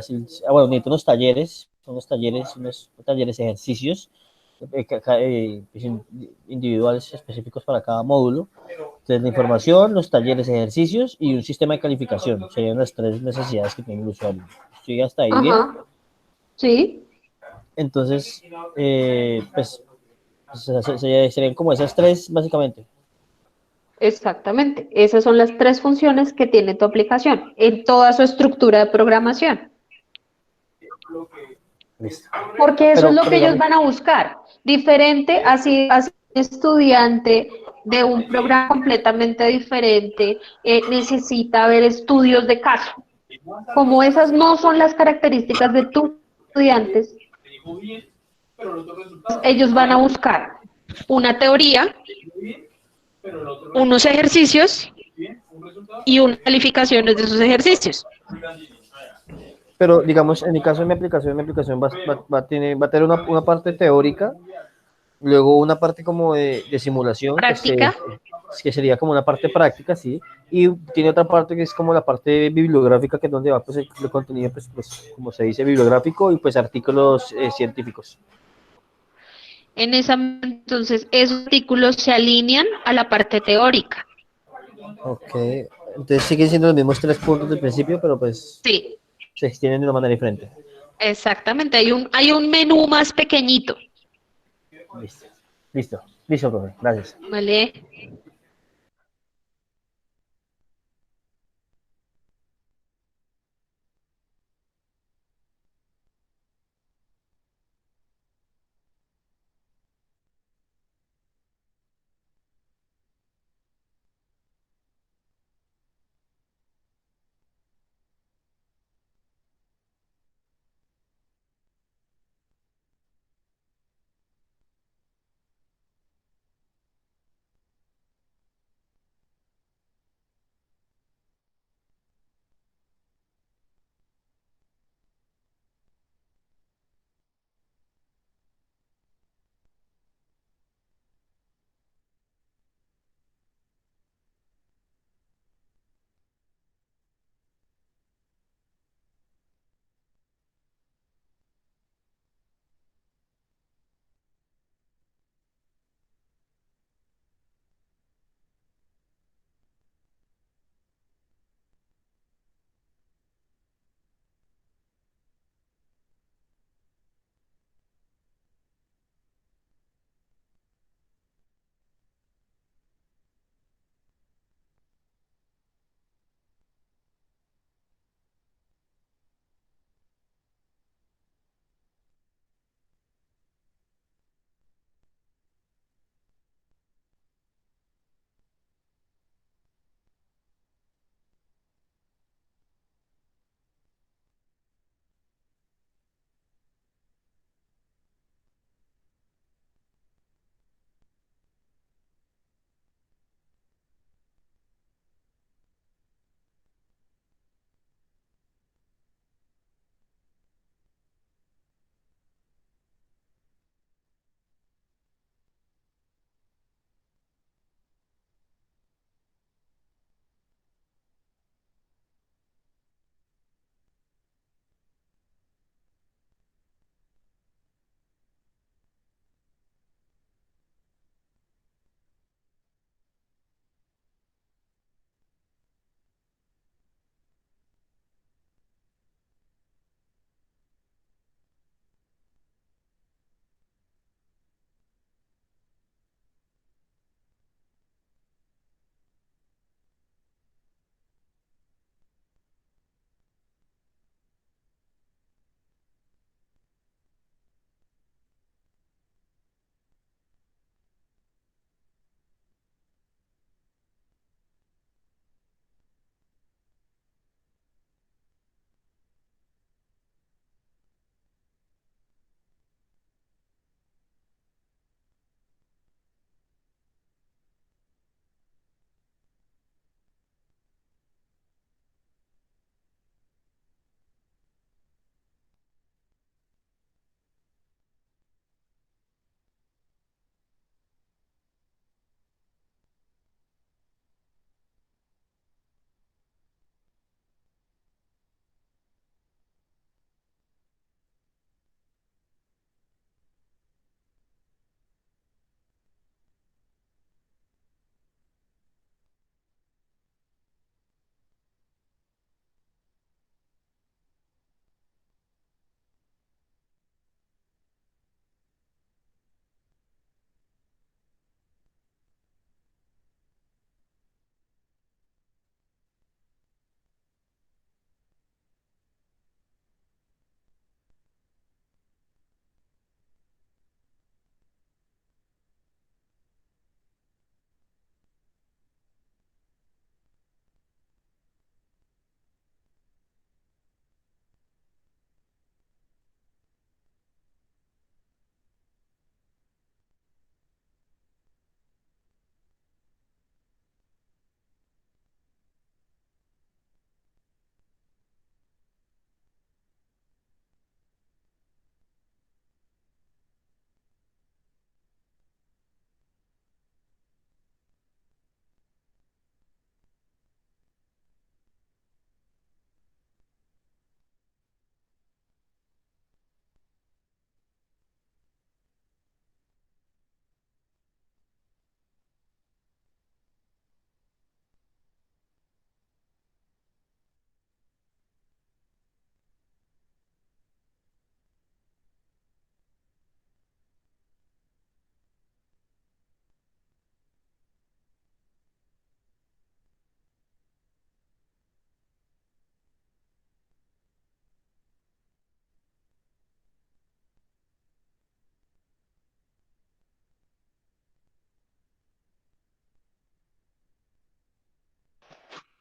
bueno, necesita unos talleres ejercicios pues, individuales específicos para cada módulo. Entonces, la información, los talleres, ejercicios y un sistema de calificación serían las tres necesidades que tiene el usuario. ¿Estoy hasta ahí bien? Ajá, sí, Entonces, pues serían como esas tres, básicamente. exactamente. Esas son las tres funciones que tiene tu aplicación en toda su estructura de programación. Listo. Porque eso es lo que ellos Digamos, van a buscar. Diferente, así un estudiante de un programa completamente diferente necesita ver estudios de caso. Como esas no son las características de tus estudiantes, ellos van a buscar una teoría, unos ejercicios y unas calificaciones de esos ejercicios. pero digamos, en mi caso, en mi aplicación va a tener una parte teórica, luego una parte como de simulación, Práctica. que sería como una parte práctica, sí, y tiene otra parte que es como la parte bibliográfica, que es donde va pues, el contenido, pues, como se dice, bibliográfico y pues artículos científicos. En esa, entonces, esos artículos se alinean a la parte teórica. Ok, entonces siguen siendo los mismos tres puntos del principio, pero pues Sí, se extienden de una manera diferente. exactamente. Hay un menú más pequeñito, Listo, listo, profe, gracias. ¿vale?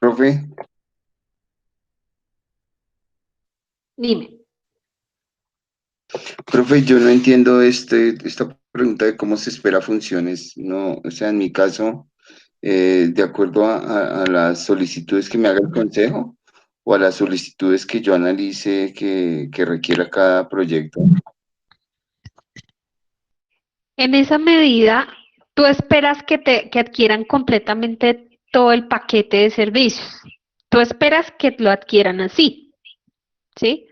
Profe, Dime. profe, yo no entiendo esta pregunta de cómo se espera funciones. No, o sea, en mi caso, de acuerdo a las solicitudes que me haga el consejo o a las solicitudes que yo analice que requiera cada proyecto. En esa medida, tú esperas que adquieran completamente todo el paquete de servicios. Tú esperas que lo adquieran así, ¿sí?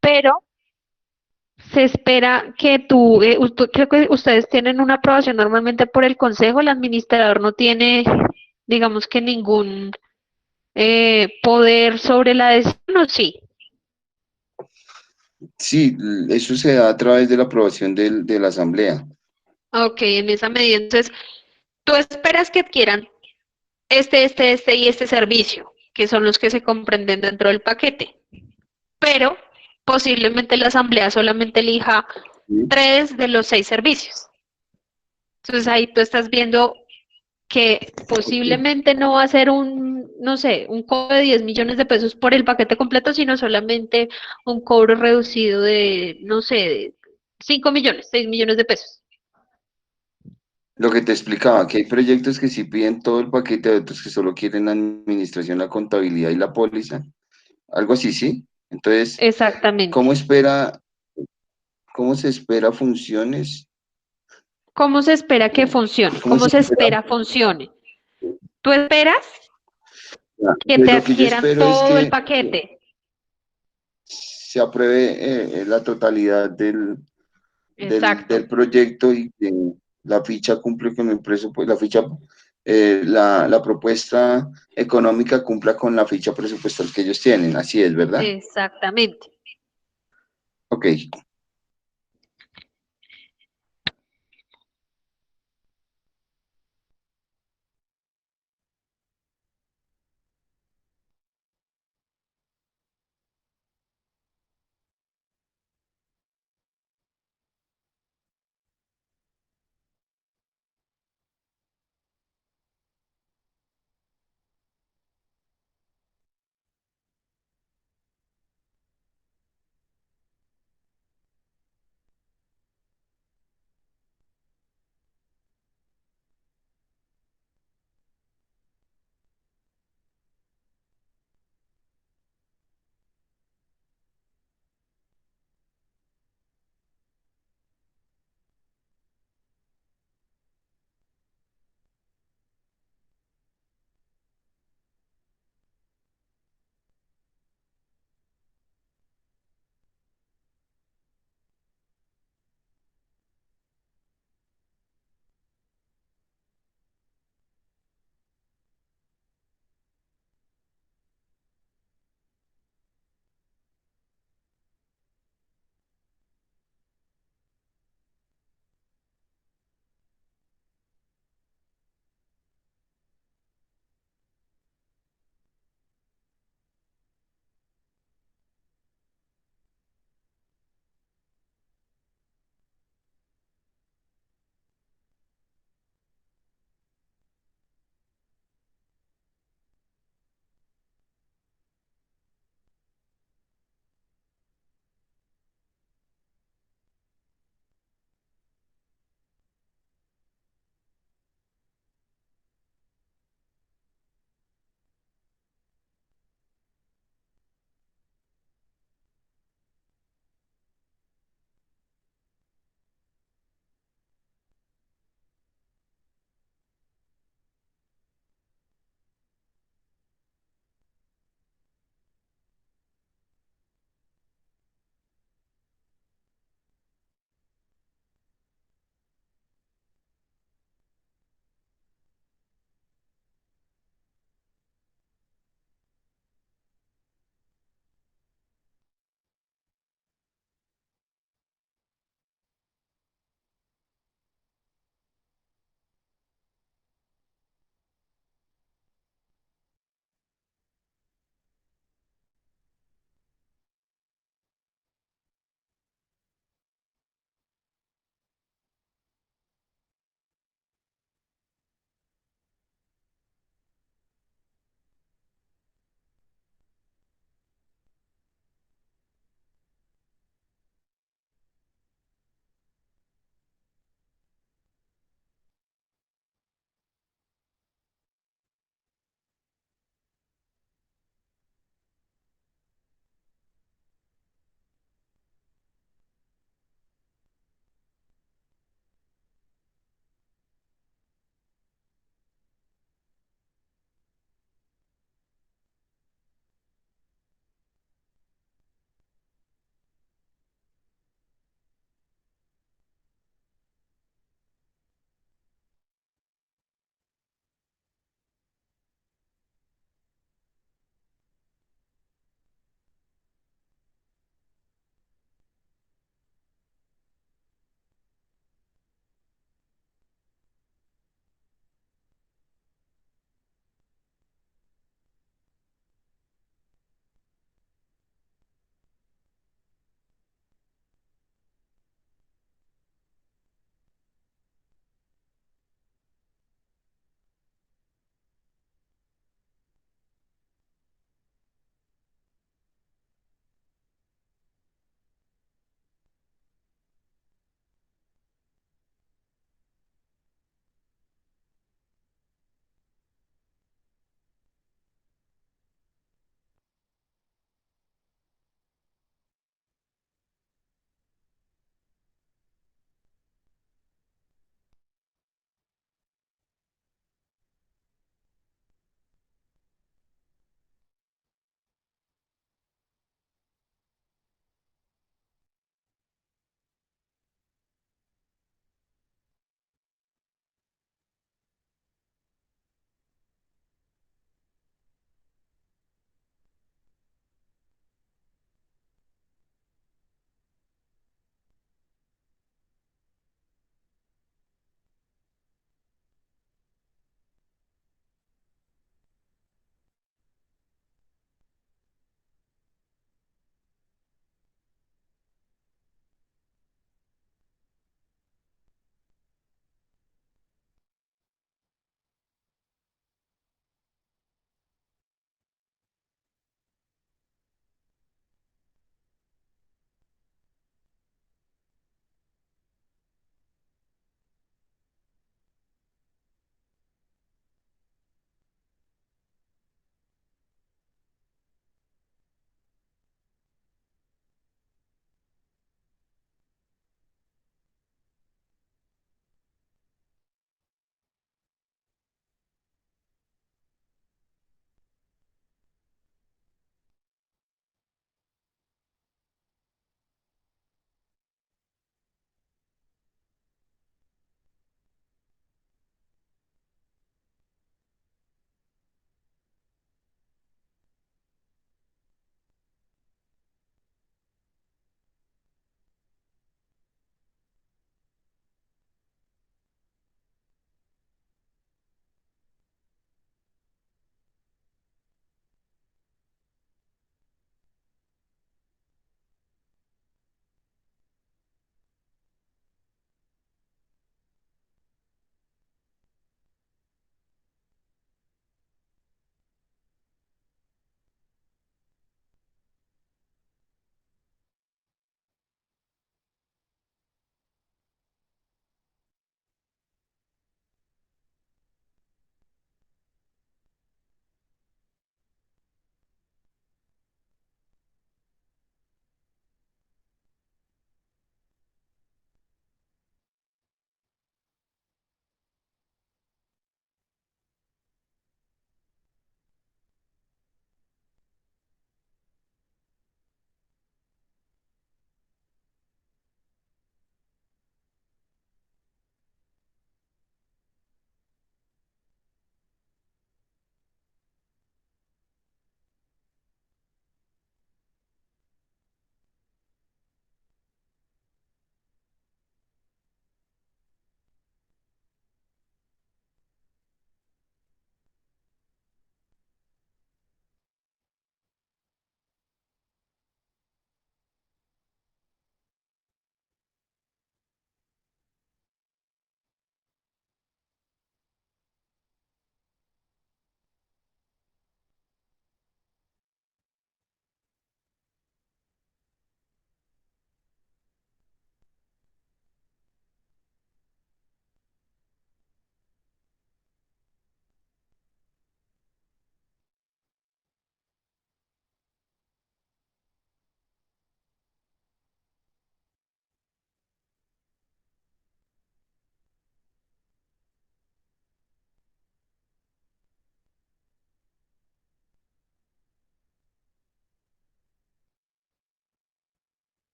Pero se espera que creo que ustedes tienen una aprobación normalmente por el consejo, el administrador no tiene, digamos que ningún poder sobre la decisión, ¿o sí? Sí, eso se da a través de la aprobación de la asamblea. Ok, en esa medida, entonces, tú esperas que adquieran y este servicio, que son los que se comprenden dentro del paquete, pero posiblemente la asamblea solamente elija ¿Sí? 3 de los 6 servicios. Entonces ahí tú estás viendo que Ok. posiblemente no va a ser no sé, un cobro de 10 millones de pesos por el paquete completo, sino solamente un cobro reducido de, no sé, de 5 millones, 6 millones de pesos. Lo que te explicaba, que hay proyectos que sí piden todo el paquete, hay otros que solo quieren la administración, la contabilidad y la póliza. Algo así, ¿sí? Entonces, Exactamente. ¿cómo espera, cómo se espera funciones? ¿Cómo se espera que funcione? ¿Cómo ¿Cómo se se espera? espera funcione? Tú esperas que Pues te lo que yo adquieran espero es todo el que paquete. se apruebe la totalidad Exacto. del proyecto y que la ficha cumple con el presupuesto, la ficha, la propuesta económica cumpla con la ficha presupuestal que ellos tienen. Así es, ¿verdad? Exactamente. Ok.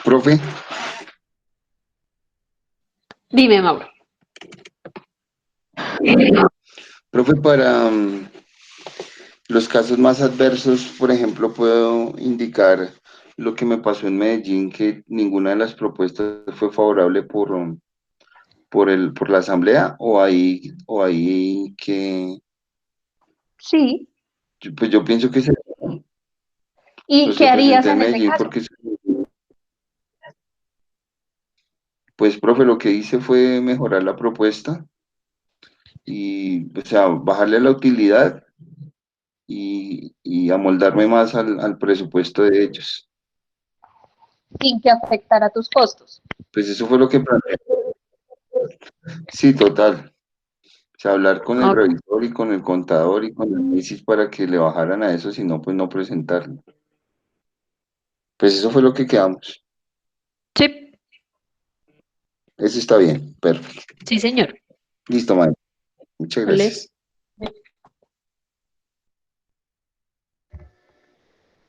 Profe, Dime, Mauro. profe, para los casos más adversos, por ejemplo, puedo indicar lo que me pasó en Medellín, que ninguna de las propuestas fue favorable por la asamblea, o ahí que, Sí. pues yo pienso que ¿Y los qué que harías presenté en en ese Medellín, caso? porque, pues, profe, lo que hice fue mejorar la propuesta y, o sea, bajarle la utilidad y amoldarme más al presupuesto de ellos. Sin que afectara tus costos. Pues eso fue lo que planteé. Sí, total. O sea, hablar con el Ok. revisor y con el contador y con el análisis para que le bajaran a eso, si no, pues no presentarlo. Pues eso fue lo que quedamos. Sí, Eso está bien, perfecto. sí, señor. Listo, Mario. Muchas Vale. gracias.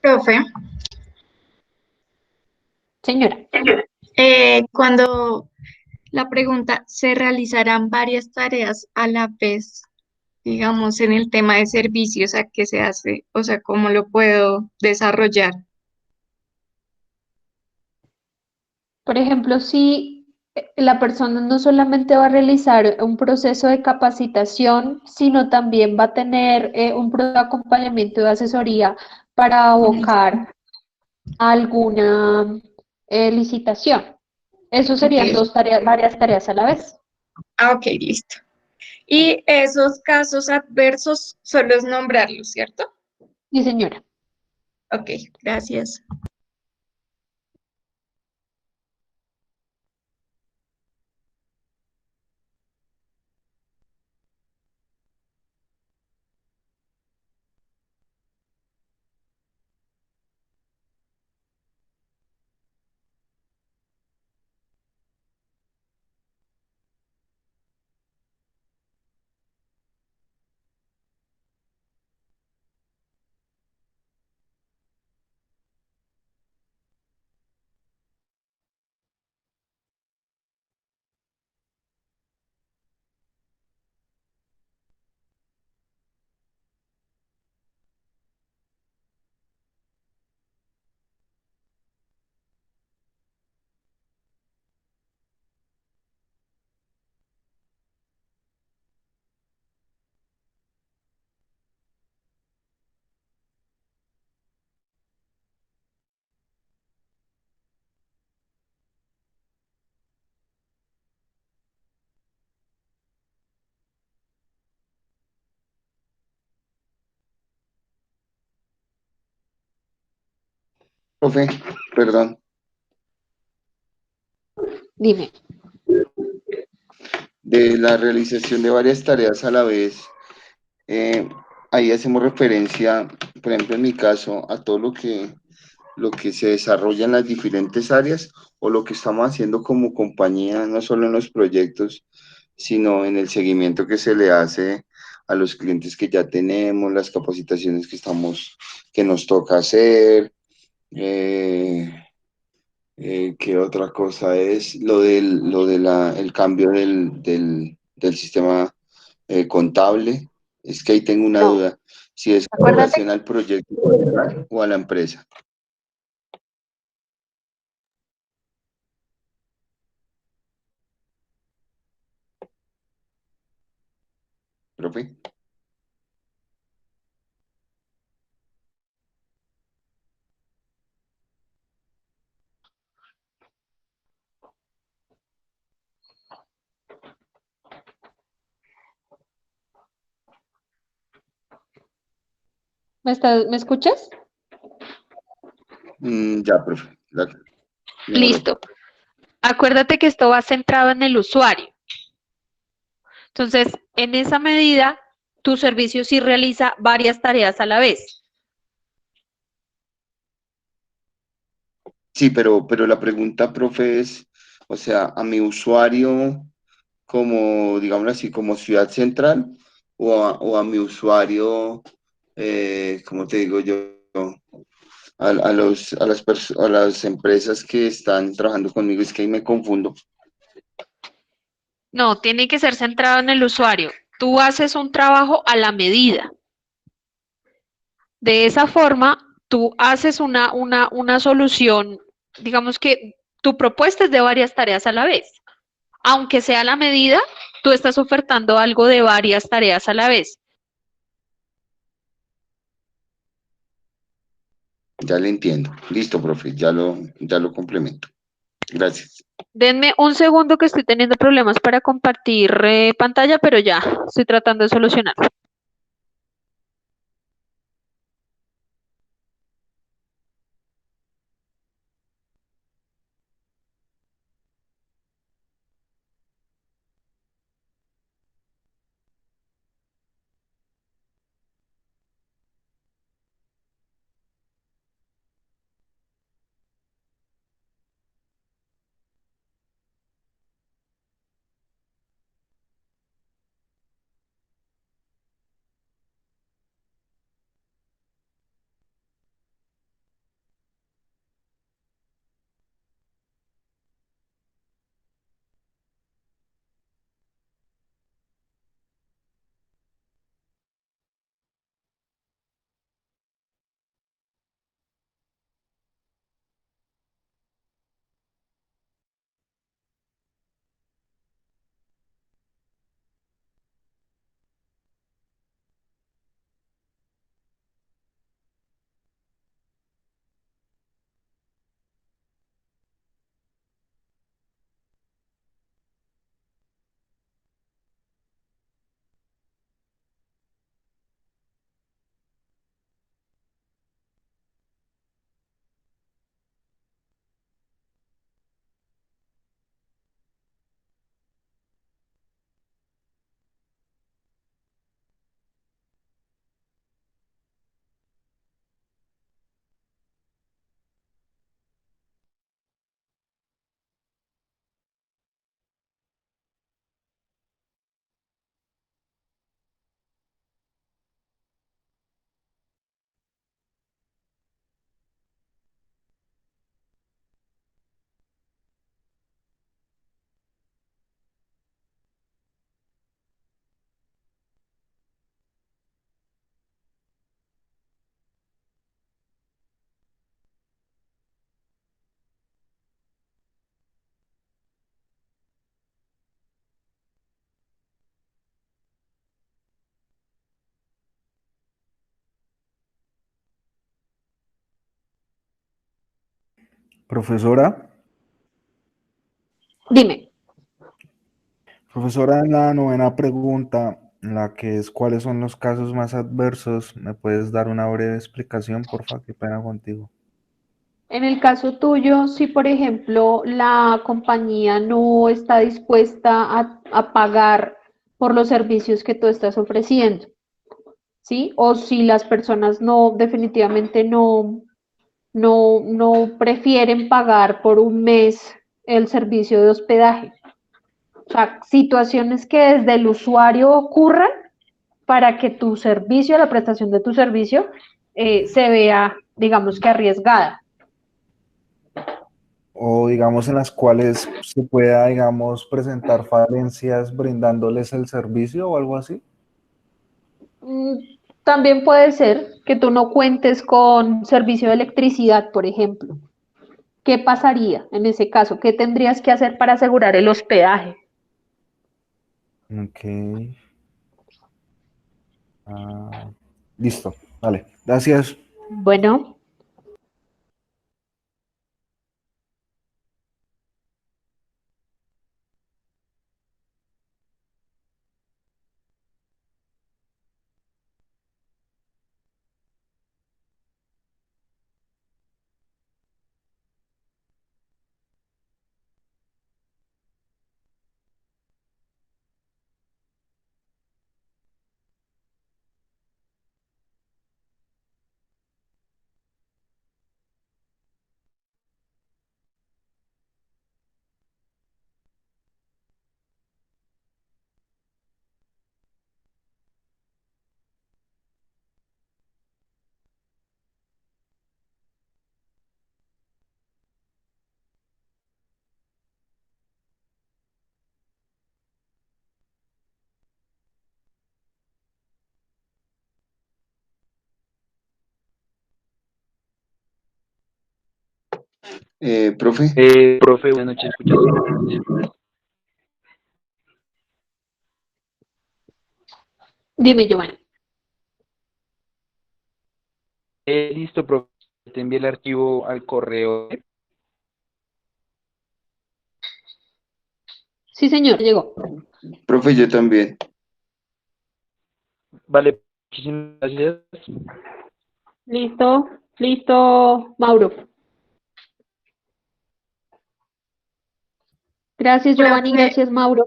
Profe, Señora. cuando la pregunta, ¿se realizarán varias tareas a la vez, digamos, en el tema de servicios, a qué se hace? O sea, ¿cómo lo puedo desarrollar? Por ejemplo, si la persona no solamente va a realizar un proceso de capacitación, sino también va a tener un proceso de acompañamiento de asesoría para abocar a alguna licitación. Eso Ok. serían dos tareas, varias tareas a la vez. Ah, ok, listo. Y esos casos adversos solo es nombrarlos, ¿cierto? Sí, señora. Ok, gracias. Profe, perdón. Dime. De la realización de varias tareas a la vez, eh, ahí hacemos referencia, por ejemplo, en mi caso, a todo lo que se desarrolla en las diferentes áreas o lo que estamos haciendo como compañía, no solo en los proyectos, sino en el seguimiento que se le hace a los clientes que ya tenemos, las capacitaciones que nos toca hacer. ¿Qué otra cosa es? El cambio del sistema contable. Es que ahí tengo una No. duda, si es con Acuérdate. relación al proyecto o a la empresa. Profe. ¿Me escuchas? Ya, profe. Mejoró. Listo. Acuérdate que esto va centrado en el usuario. Entonces, en esa medida, tu servicio sí realiza varias tareas a la vez. Sí, pero la pregunta, profe, es, o sea, a mi usuario como, digámoslo así, como ciudad central o a mi usuario, ¿cómo te digo yo? a las empresas que están trabajando conmigo, es que ahí me confundo. No, tiene que ser centrado en el usuario. Tú haces un trabajo a la medida. De esa forma, tú haces una solución, digamos que tu propuesta es de varias tareas a la vez. Aunque sea a la medida, tú estás ofertando algo de varias tareas a la vez. Ya le entiendo. Listo, profe, ya lo complemento. Gracias. Denme un segundo que estoy teniendo problemas para compartir pantalla, pero ya estoy tratando de solucionarlo. Profesora, Dime. profesora, en la novena pregunta, en la que es ¿cuáles son los casos más adversos? ¿Me puedes dar una breve explicación, porfa? Qué pena contigo. En el caso tuyo, si por ejemplo la compañía no está dispuesta a pagar por los servicios que tú estás ofreciendo, ¿sí? O si las personas no, definitivamente no prefieren pagar por un mes el servicio de hospedaje. O sea, situaciones que desde el usuario ocurran para que tu servicio, la prestación de tu servicio, se vea, digamos que arriesgada. O digamos en las cuales se pueda, digamos, presentar falencias brindándoles el servicio o algo así. Mm, También puede ser que tú no cuentes con servicio de electricidad, por ejemplo. ¿Qué pasaría en ese caso? ¿Qué tendrías que hacer para asegurar el hospedaje? Ok. Ah, listo. Vale. Gracias. Bueno, Profe, Profe, buenas noches, ¿escuchas? Dime, Giovanni. Listo, profe. Te envié el archivo al correo. Sí, señor, llegó. profe, yo también. Vale, muchísimas gracias. Listo, listo, Mauro. Gracias, Giovanni, Profe, gracias, Mauro.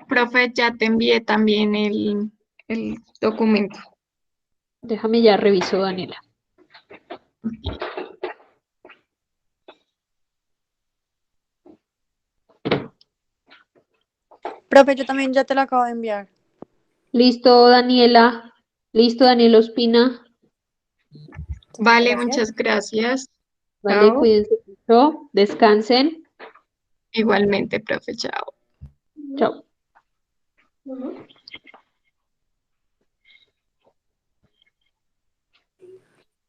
profe, ya te envié también el documento. Déjame ya reviso, Daniela. Profe, yo también ya te lo acabo de enviar. Listo, Daniela. Listo, Daniela Ospina. Vale, Gracias. muchas gracias. Vale, Chao. cuídense mucho. Descansen. Igualmente, profe, chao. Chao.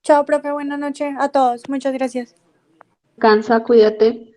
Chao, profe, buenas noches a todos. Muchas gracias. Descansa, cuídate.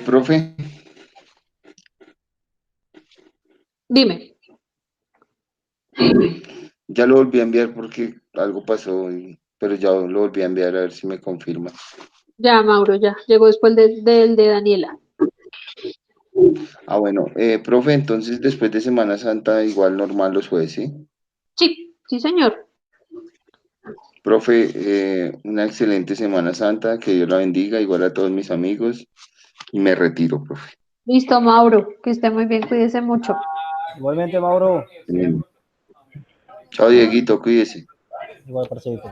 Profe, Dime. ya lo volví a enviar porque algo pasó, pero ya lo volví a enviar a ver si me confirma. Ya, Mauro, ya. Llegó después del de Daniela. Ah, bueno, profe, entonces después de Semana Santa, igual normal los jueves, ¿sí? Sí, sí, señor. Profe, una excelente Semana Santa, que Dios la bendiga, igual a todos mis amigos, y me retiro, profe. Listo, Mauro. Que esté muy bien, cuídese mucho. Igualmente, Mauro. Bien. Chao, Dieguito, cuídese. Igual, parcerito.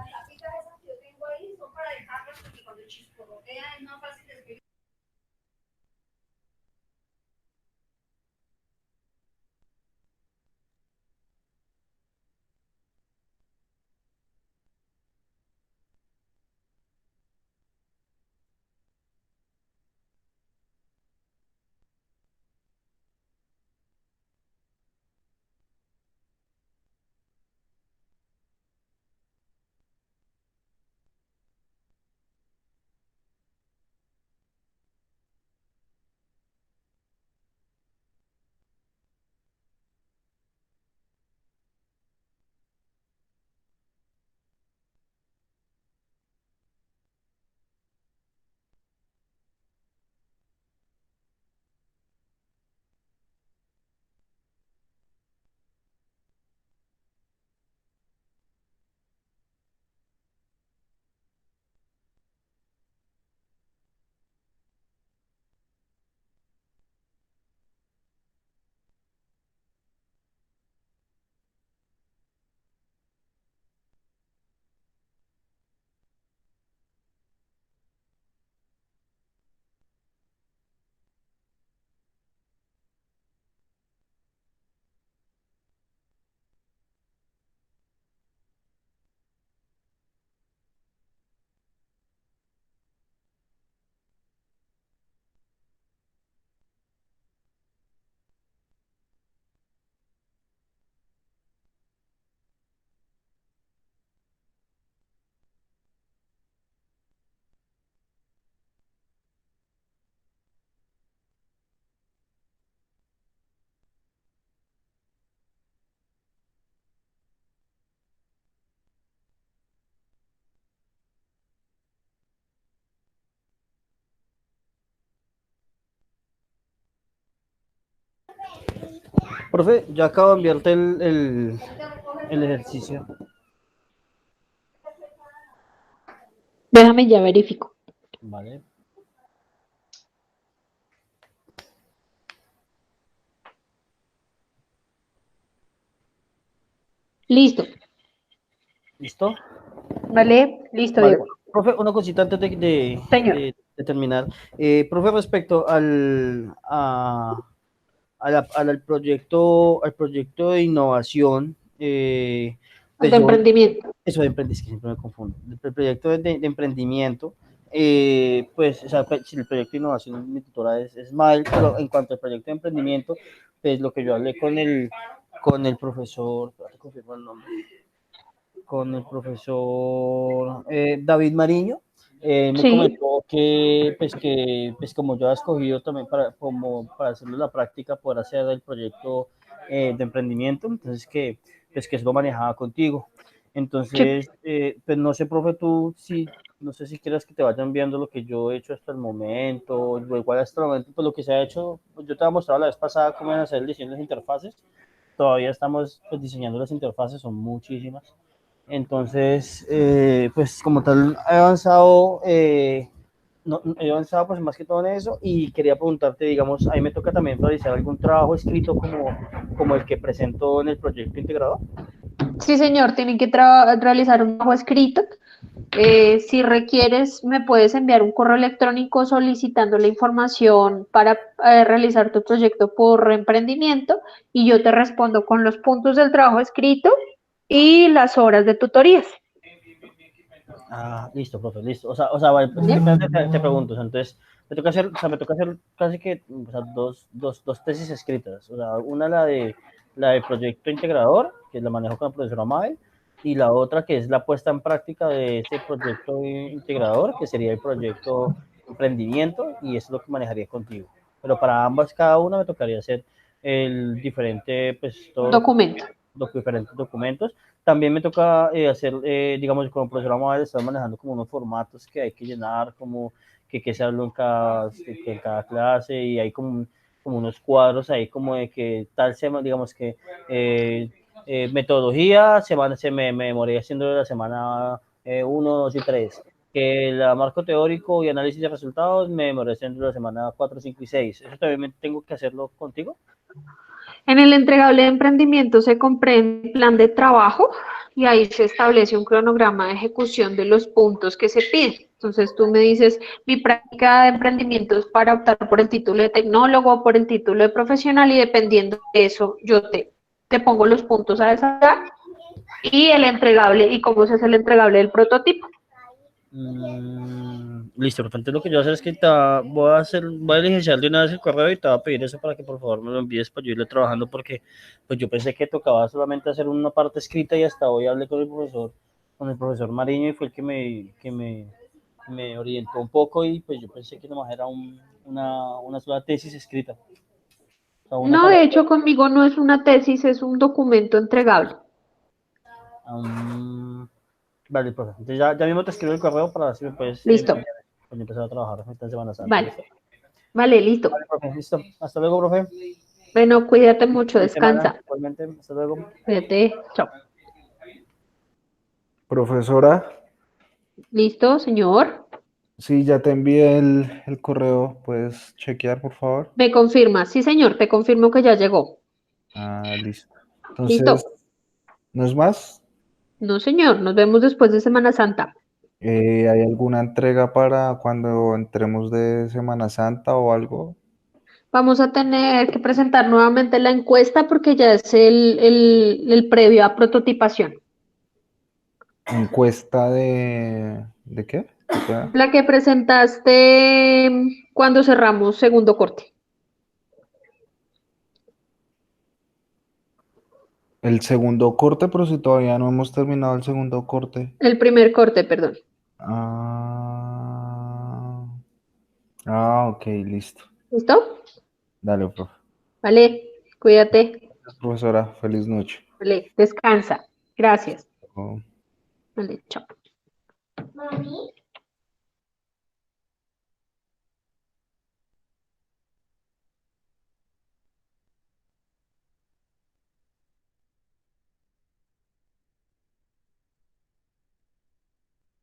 Profe, ya acabo de enviarte el ejercicio. Déjame ya verifico. Vale. Listo. ¿Listo? Vale, listo, Vale. Diego. Profe, una cosita antes Señor. de terminar. Profe, respecto al proyecto de innovación, pues De yo, emprendimiento. eso de emprendimiento, siempre me confundo. El proyecto de emprendimiento, pues, o sea, pues, si el proyecto de innovación mi tutora es mal, pero en cuanto al proyecto de emprendimiento, pues lo que yo hablé con el profesor, espérate, confirmo el nombre, con el profesor David Mariño, me Sí. comentó pues como yo he escogido también para hacerlo la práctica, poder hacer el proyecto de emprendimiento, entonces que eso lo manejaba contigo. ¿Qué? Entonces, pues no sé, profe, no sé si quieres que te vayan viendo lo que yo he hecho hasta el momento, o igual hasta el momento, pues lo que se ha hecho, pues yo te había mostrado la vez pasada cómo van a hacer el diseño de las interfaces, todavía estamos pues, diseñando las interfaces, son muchísimas. Entonces, pues como tal, he avanzado pues más que todo en eso y quería preguntarte, digamos, ahí me toca también realizar algún trabajo escrito como el que presento en el proyecto integrado. Sí, señor, tienen que realizar un trabajo escrito. Si requieres, me puedes enviar un correo electrónico solicitando la información para realizar tu proyecto por emprendimiento y yo te respondo con los puntos del trabajo escrito y las horas de tutorías. Ah, listo, profe, listo. O sea, vale, pues, ¿Vale? te pregunto, o sea, entonces, me toca hacer casi que, o sea, dos tesis escritas. O sea, una la de proyecto integrador, que la manejo con la profesora Mabel, y la otra que es la puesta en práctica de ese proyecto integrador, que sería el proyecto emprendimiento, y eso es lo que manejaría contigo. Pero para ambas, cada una me tocaría hacer el diferente, pues, todo lo que Documento. los diferentes documentos. También me toca hacer, digamos, como profesor vamos a estar manejando como unos formatos que hay que llenar, como que se habló en cada clase y hay como unos cuadros ahí como de que tal semana, digamos que metodología, me demoré haciendo la semana 1, 2 y 3. Que el marco teórico y análisis de resultados me demoré haciendo la semana 4, 5 y 6. ¿Eso también tengo que hacerlo contigo? En el entregable de emprendimiento se comprende el plan de trabajo y ahí se establece un cronograma de ejecución de los puntos que se piden. Entonces tú me dices, mi práctica de emprendimiento es para optar por el título de tecnólogo o por el título de profesional y dependiendo de eso yo te pongo los puntos a desarrollar y el entregable y cómo se hace el entregable del prototipo. Listo, entonces lo que yo voy a hacer es que voy a diligenciar de una vez el correo y te voy a pedir eso para que por favor me lo envíes para yo irle trabajando porque pues yo pensé que tocaba solamente hacer una parte escrita y hasta hoy hablé con el profesor Mariño y fue el que me orientó un poco y pues yo pensé que nomás era una sola tesis escrita. O sea, una No, para... de hecho conmigo no es una tesis, es un documento entregable. Vale, profe. Entonces ya mismo te escribo el correo para ver si me puedes Listo. enviar cuando empezar a trabajar esta Semana Santa. Vale, ¿Listo? vale, listo. Vale, profe, listo. Hasta luego, profe. Bueno, cuídate mucho, Feliz semana, descansa. igualmente. Hasta luego. Cuídate, chao. Profesora, ¿Listo, señor? sí, ya te envié el correo, ¿puedes chequear, por favor? Me confirma. Sí, señor, te confirmo que ya llegó. Ah, listo. ¿Listo? Entonces, ¿no es más? No, señor, nos vemos después de Semana Santa. ¿Hay alguna entrega para cuando entremos de Semana Santa o algo? Vamos a tener que presentar nuevamente la encuesta porque ya es el previo a prototipación. ¿Encuesta de qué? O sea, La que presentaste cuando cerramos segundo corte. el segundo corte, pero si todavía no hemos terminado el segundo corte. El primer corte, perdón. Ah, ok, listo. ¿Listo? Dale, profe. Vale, cuídate. Gracias, profesora. Feliz noche. Vale, descansa. Gracias. Oh. Vale, chao.